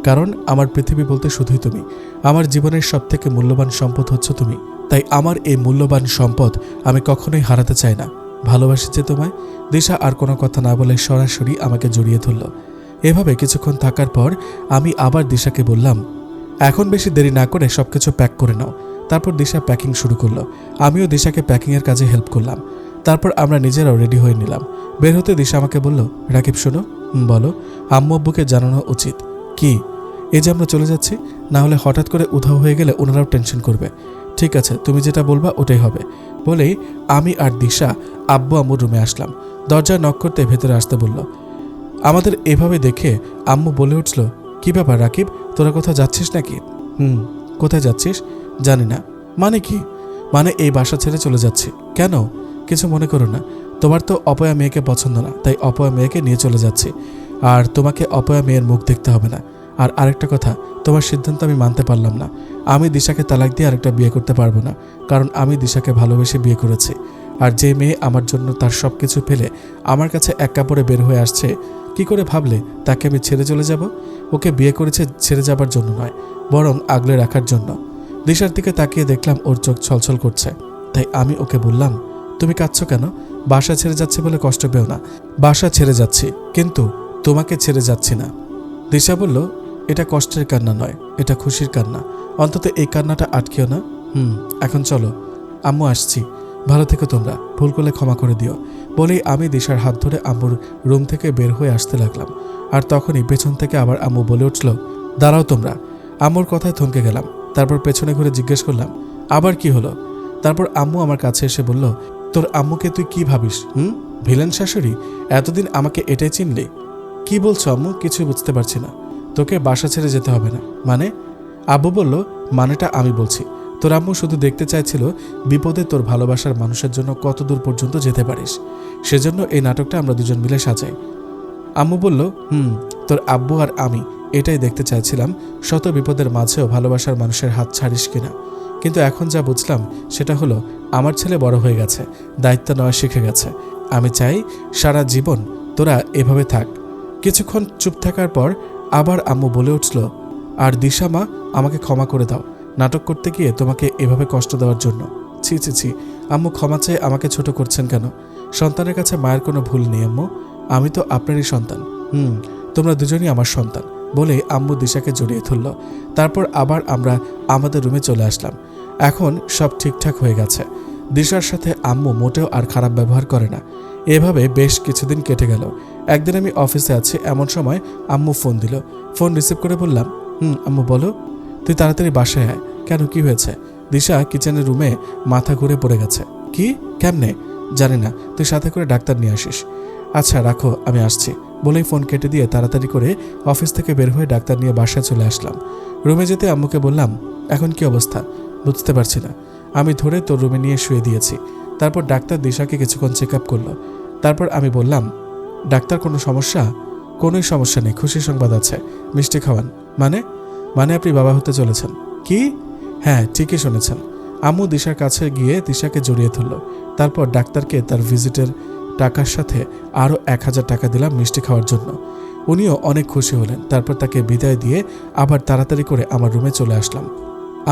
কারণ আমার পৃথিবী বলতে শুধুই তুমি। আমার জীবনের সবথেকে মূল্যবান সম্পদ হচ্ছে তুমি। তাই আমার এই মূল্যবান সম্পদ আমি কখনোই হারাতে চাই না। ভালোবাসি যে তোমায়। দিশা আর কোনো কথা না বলে সরাসরি আমাকে জড়িয়ে ধরল। এভাবে কিছুক্ষণ থাকার পর আমি আবার দিশাকে বললাম, এখন বেশি দেরি না করে সবকিছু প্যাক করে নাও। তারপর দিশা প্যাকিং শুরু করলো। আমিও দিশাকে প্যাকিংয়ের কাজে হেল্প করলাম। তারপর আমরা নিজেরাও রেডি হয়ে নিলাম। বের হতে দিশা আমাকে বলল, রাকিব শোনো। বলো। আম্মু আব্বুকে জানানো উচিত। কি? এই যে আমরা চলে যাচ্ছি, না হলে হঠাৎ করে উধাও হয়ে গেলে ওনারাও টেনশন করবে। ঠিক আছে, তুমি যেটা বলবা ওটাই হবে। বলেই আমি আর দিশা আব্বু আম্মুর রুমে আসলাম। দরজা নক করতে ভেতরে আসতে বলল। আমাদের এভাবে দেখে আম্মু বলে উঠল, কি ব্যাপার রাকিব, তোরা কোথাও যাচ্ছিস নাকি? কোথায় যাচ্ছিস? জানি না। মানে কি? মানে এই বাসা ছেড়ে চলে যাচ্ছি। কেন? কিছু মনে করো না, তোমার তো অপয়া মেয়েকে পছন্দ না, তাই অপয়া মেয়েকে নিয়ে চলে যাচ্ছি। আর তোমাকে অপয়া মেয়ের মুখ দেখতে হবে না। আর আরেকটা কথা, তোমার সিদ্ধান্ত আমি মানতে পারলাম না। আমি দিশাকে তালাক দিয়ে আরেকটা বিয়ে করতে পারবো না, কারণ আমি দিশাকে ভালোবেসে বিয়ে করেছি। আর যে মেয়ে আমার জন্য তার সব কিছু ফেলে আমার কাছে এক কাপড়ে বের হয়ে আসছে, কি করে ভাবলে তাকে আমি ছেড়ে চলে যাব? ওকে বিয়ে করেছে ছেড়ে যাবার জন্য নয়, বরং আগলে রাখার জন্য। দিশার দিকে তাকিয়ে দেখলাম ওর চোখ ছলছল করছে, তাই আমি ওকে বললাম, তুমি কাঁদছো কেন? বাসা ছেড়ে যাচ্ছে বলে কষ্ট পেও না। বাসা ছেড়ে যাচ্ছি, কিন্তু তোমাকে ছেড়ে যাচ্ছি না। দিশা বলল, এটা কষ্টের কান্না নয়, এটা খুশির কান্না। অন্তত এই কান্নাটা আটকেও না। এখন চলো, আম্মু আসছি, ভালো থেকো তোমরা, ভুল করলে ক্ষমা করে দিও। বলেই আমি দিশার হাত ধরে আম্মুর রুম থেকে বের হয়ে আসতে লাগলাম। আর তখনই পেছন থেকে আবার আম্মু বলে উঠল, দাঁড়াও তোমরা। আম্মুর কথায় থমকে গেলাম। তারপর পেছনে ঘুরে জিজ্ঞেস করলাম, আবার কি হলো? তারপর আম্মু আমার কাছে এসে বলল, তোর আম্মুকে তুই কি ভাবিস? ভিলেন শাশুড়ি? এতদিন আমাকে এটাই চিনলি? কি বলছো আম্মু? কিছুই বুঝতে পারছি না। তোকে বাসা ছেড়ে যেতে হবে না মানে? আব্বু বলল, মানেটা আমি বলছি। তোর আম্মু শুধু দেখতে চাইছিল বিপদে তোর ভালোবাসার মানুষের জন্য কত দূর পর্যন্ত যেতে পারিস। সেজন্য এই নাটকটা আমরা দুজন মিলে সাজাই। আম্মু বলল, তোর আব্বু আর আমি এটাই দেখতে চাইছিলাম, শত বিপদের মাঝেও ভালোবাসার মানুষের হাত ছাড়িস কিনা। কিন্তু এখন যা বুঝলাম সেটা হলো, আমার ছেলে বড় হয়ে গেছে, দায়িত্ব নেওয়া শিখে গেছে। আমি চাই সারা জীবন তোরা এভাবে থাক। কিছুক্ষণ চুপ থাকার পর আবার আম্মু বলে উঠল, আর দিশা মা, আমাকে ক্ষমা করে দাও নাটক করতে গিয়ে তোমাকে এভাবে কষ্ট দেওয়ার জন্য। ছি ছি ছি, আম্মু ক্ষমা চেয়ে আমাকে ছোট করছেন কেন? সন্তানের কাছে মায়ের কোনো ভুল নেই আম্মু, আমি তো আপনারই সন্তান। তোমরা দুজনই আমার সন্তান। বলে আম্মু দিশাকে জড়িয়ে ধরল। তারপর আবার আমরা আমাদের রুমে চলে আসলাম। এখন সব ঠিকঠাক হয়ে গেছে। দিশার সাথে আম্মু মোটেও আর খারাপ ব্যবহার করে না। এভাবে বেশ কিছুদিন কেটে গেল। একদিন আমি অফিসে আছি, এমন সময় আম্মু ফোন দিল। ফোন রিসিভ করে বললাম, আম্মু বলো। তুই তাড়াতাড়ি বাসায় আয়। কেন, কি হয়েছে? দিশা কিচেনের রুমে মাথা ঘুরে পড়ে গেছে। কি? কেমনে? জানি না, তুই সাথে করে ডাক্তার নিয়ে আসিস। আচ্ছা রাখো, আমি আসছি। বলেই ফোন কেটে দিয়ে তাড়াতাড়ি করে অফিস থেকে বের হয়ে ডাক্তার নিয়ে বাসায় চলে আসলাম। রুমে যেতে আম্মুকে বললাম, এখন কি অবস্থা? বুঝতে পারছি না। আমি ধরে তোর রুমে নিয়ে শুয়ে দিয়েছি। তারপর ডাক্তার দিশাকে কিছুক্ষণ চেক আপ করলো। তারপর আমি বললাম, ডাক্তার কোনো সমস্যা? কোনোই সমস্যা নেই, খুশি সংবাদ আছে, মিষ্টি খাওয়ান। মানে আপনি বাবা হতে চলেছেন? কি? হ্যাঁ, ঠিকই শুনেছেন। আম্মু দিশার কাছে গিয়ে দিশাকে জড়িয়ে ধরল। তারপর ডাক্তারকে তার ভিজিটের টাকার সাথে আরও 1000 টাকা দিলাম মিষ্টি খাওয়ার জন্য। উনিও অনেক খুশি হলেন। তারপর তাকে বিদায় দিয়ে আবার তাড়াতাড়ি করে আমার রুমে চলে আসলাম।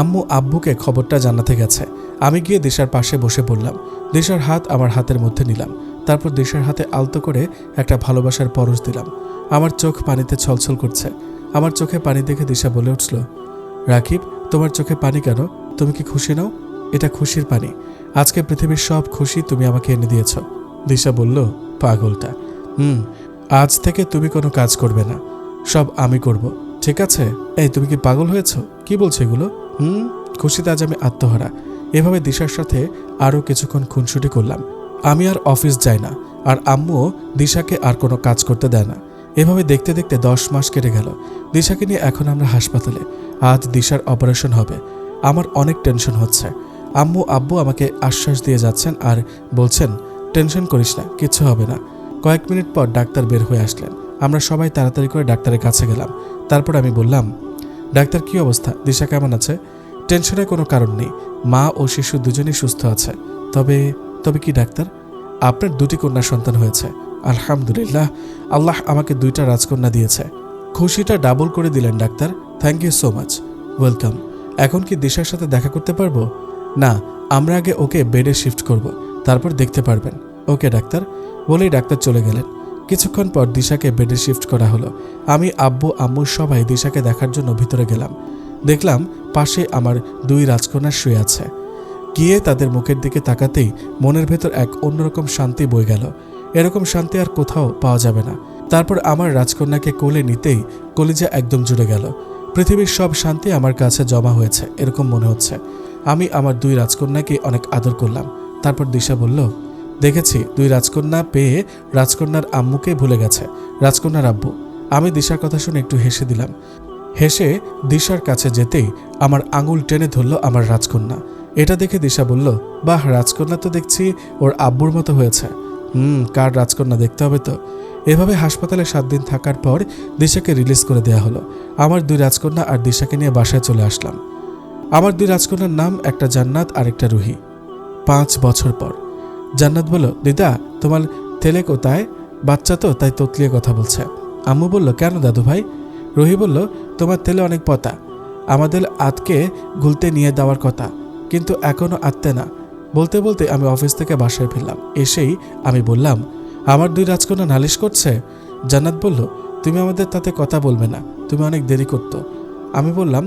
আম্মু আব্বুকে খবরটা জানাতে গেছে। আমি গিয়ে দিশার পাশে বসে পড়লাম। দিশার হাত আমার হাতের মধ্যে নিলাম। তারপর দিশার হাতে আলতো করে একটা ভালোবাসার পরশ দিলাম। আমার চোখ পানিতে ছলছল করছে। আমার চোখে পানি দেখে দিশা বলে উঠল, রাকিব, তোমার চোখে পানি কেন? তুমি কি খুশি নাও? এটা খুশির পানি। আজকে পৃথিবীর সব খুশি তুমি আমাকে এনে দিয়েছ। দিশা বলল, পাগলটা। আজ থেকে তুমি কোনো কাজ করবে না, সব আমি করব, ঠিক আছে? এই, তুমি কি পাগল হয়েছ? কি বলছো এগুলো? খুশিতে আজ আমি আত্মহারা। এভাবে দিশার সাথে আরও কিছুক্ষণ খুনসুটি করলাম। আমি আর অফিস যাই না, আর আম্মুও দিশাকে আর কোনো কাজ করতে দেয় না। এভাবে দেখতে দেখতে 10 মাস কেটে গেল। দিশাকে নিয়ে এখন আমরা হাসপাতালে। আজ দিশার অপারেশন হবে। আমার অনেক টেনশন হচ্ছে। আম্মু আব্বু আমাকে আশ্বাস দিয়ে যাচ্ছেন আর বলছেন, টেনশন করিস না, কিচ্ছু হবে না। কয়েক মিনিট পর ডাক্তার বের হয়ে আসলেন। আমরা সবাই তাড়াতাড়ি করে ডাক্তারের কাছে গেলাম। তারপর আমি বললাম, ডাক্তার, কি অবস্থা? দিশা কেমন আছে? টেনশনের কোনো কারণ নেই, মা ও শিশু দুজনেই সুস্থ আছে। তবে কি ডাক্তার? আপনার 2টি কন্যা সন্তান হয়েছে। আলহামদুলিল্লাহ, আল্লাহ আমাকে 2টা রাজকন্যা দিয়েছে। খুশিটা ডাবল করে দিলেন doctor. Thank you so much. Welcome. এখন কি দিশার সাথে দেখা করতে পারবো? না, আমরা আগে ওকে বেডে শিফট করব, তারপর দেখতে পারবেন। ওকে ডাক্তার। বলেই ডাক্তার চলে গেলেন। কিছুক্ষণ পর দিশাকে বেডে শিফট করা হলো। আমি আব্বু আম্মু সবাই দিশাকে দেখার জন্য ভিতরে গেলাম। দেখলাম পাশে আমার 2 রাজকন্যা শুয়ে আছে। গিয়ে তাদের মুখের দিকে তাকাতেই মনের ভেতর এক অন্যরকম শান্তি বয়ে গেল। এরকম শান্তি আর কোথাও পাওয়া যাবে না। তারপর আমার রাজকন্যাকে কোলে নিতেই কলিজা একদম জুড়ে গেল। পৃথিবীর সব শান্তি আমার কাছে জমা হয়েছে এরকম মনে হচ্ছে। আমি আমার 2 রাজকন্যাকে অনেক আদর করলাম। তারপর দিশা বলল, দেখেছি 2 রাজকন্যা পেয়ে রাজকন্যার আম্মুকে ভুলে গেছে রাজকন্যার আব্বু। আমি দিশার কথা শুনে একটু হেসে দিলাম। হেসে দিশার কাছে যেতেই আমার আঙুল টেনে ধরল আমার রাজকন্যা। এটা দেখে দিশা বলল, বাহ, রাজকন্যা তো দেখছি ওর আব্বুর মতো হয়েছে। কার রাজকন্যা দেখতে হবে তো। এভাবে হাসপাতালে 7 দিন থাকার পর দিশাকে রিলিজ করে দেয়া হলো। আমার 2 রাজকন্যা আর দিশাকে নিয়ে বাসায় চলে আসলাম। আমার 2 রাজকন্যার নাম, একটা জান্নাত আর একটা রুহি। 5 বছর পর জান্নাত বলল, দিদা তোমার ছেলে কোথায়? বাচ্চা তো, তাই তোতলিয়ে কথা বলছে। আম্মু বলল, কেন দাদু ভাই? রুহি বলল, তোমার ছেলে অনেক পতা, আমাদের আতকে গুলতে নিয়ে দেওয়ার কথা, কিন্তু এখনো আত্তে না। বলতে বলতে আমি অফিস থেকে বাসায় ফিরলাম। এসেই আমি বললাম, আমার 2 রাজকন্যা নালিশ করছে। জান্নাত বলল, তুমি আমাদের তাতে কথা বলবে না, তুমি অনেক দেরি করতো। আমি বললাম,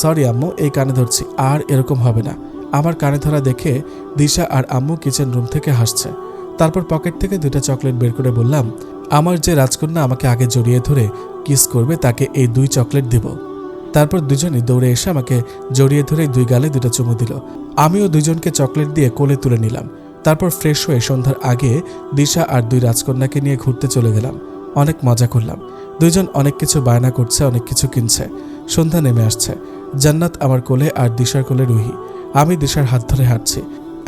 সরি আম্মু, এই কানে ধরছি, আর এরকম হবে না। আমার কানে ধরা দেখে দিশা আর আম্মু কিচেন রুম থেকে হাসছে। তারপর পকেট থেকে 2টা চকলেট বের করে বললাম, আমার যে রাজকন্যা আমাকে আগে জড়িয়ে ধরে কিস করবে তাকে এই 2 চকলেট দিব। তারপর দুজনই দৌড়ে এসে আমাকে জড়িয়ে ধরে 2 গালে 2টা চুমু দিল। আমিও 2জনকে চকলেট দিয়ে কোলে তুলে নিলাম। তারপর ফ্রেশ হয়ে সন্ধ্যার আগে দিশা আর 2 রাজকন্যাকে নিয়ে ঘুরতে চলে গেলাম। অনেক মজা করলাম। 2জন অনেক কিছু বায়না করছে, অনেক কিছু কিনছে। সন্ধ্যা নেমে আসছে। জান্নাত আমার কোলে আর দিশার কোলে রুহি। আমি দিশার হাত ধরে হাঁটছি।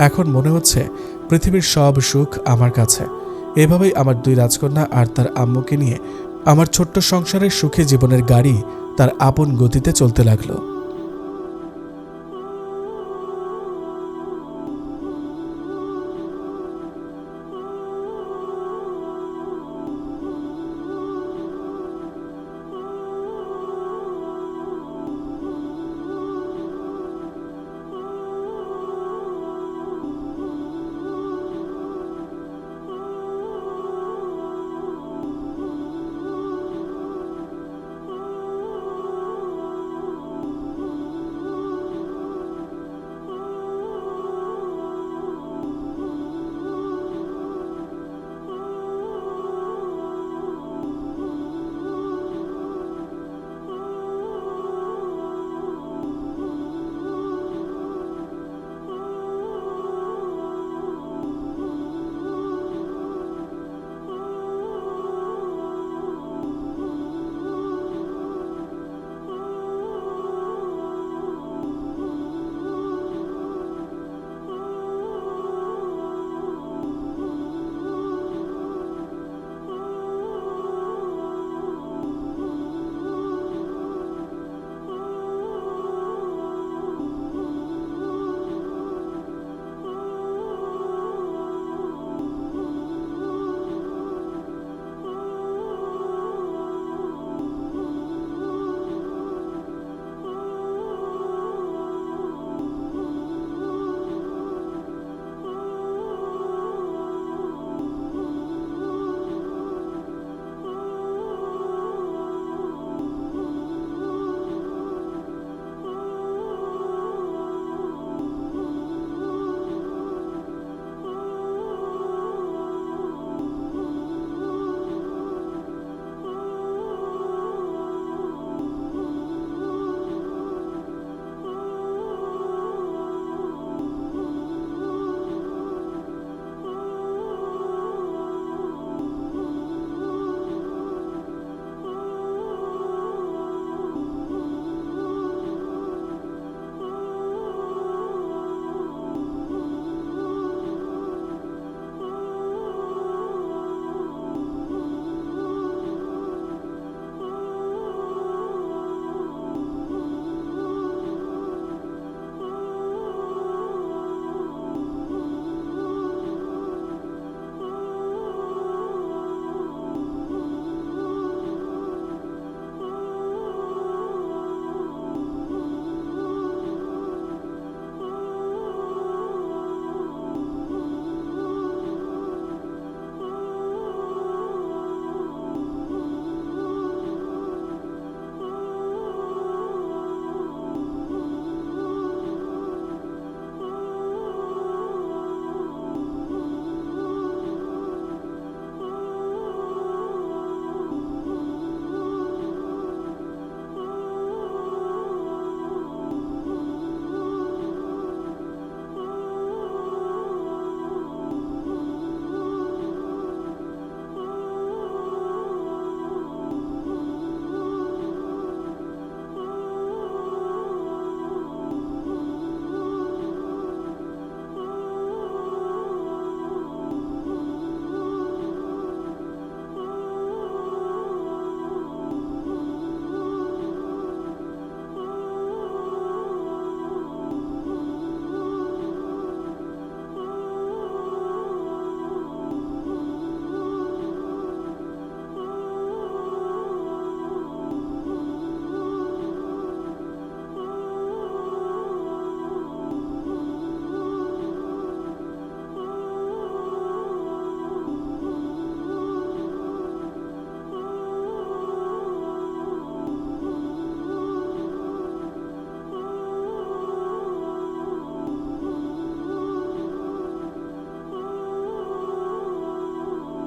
এখন মনে হচ্ছে পৃথিবীর সব সুখ আমার কাছে। এভাবেই আমার 2 রাজকন্যা আর তার আম্মুকে নিয়ে আমার ছোট্ট সংসারের সুখী জীবনের গাড়ি তার আপন গতিতে চলতে লাগলো।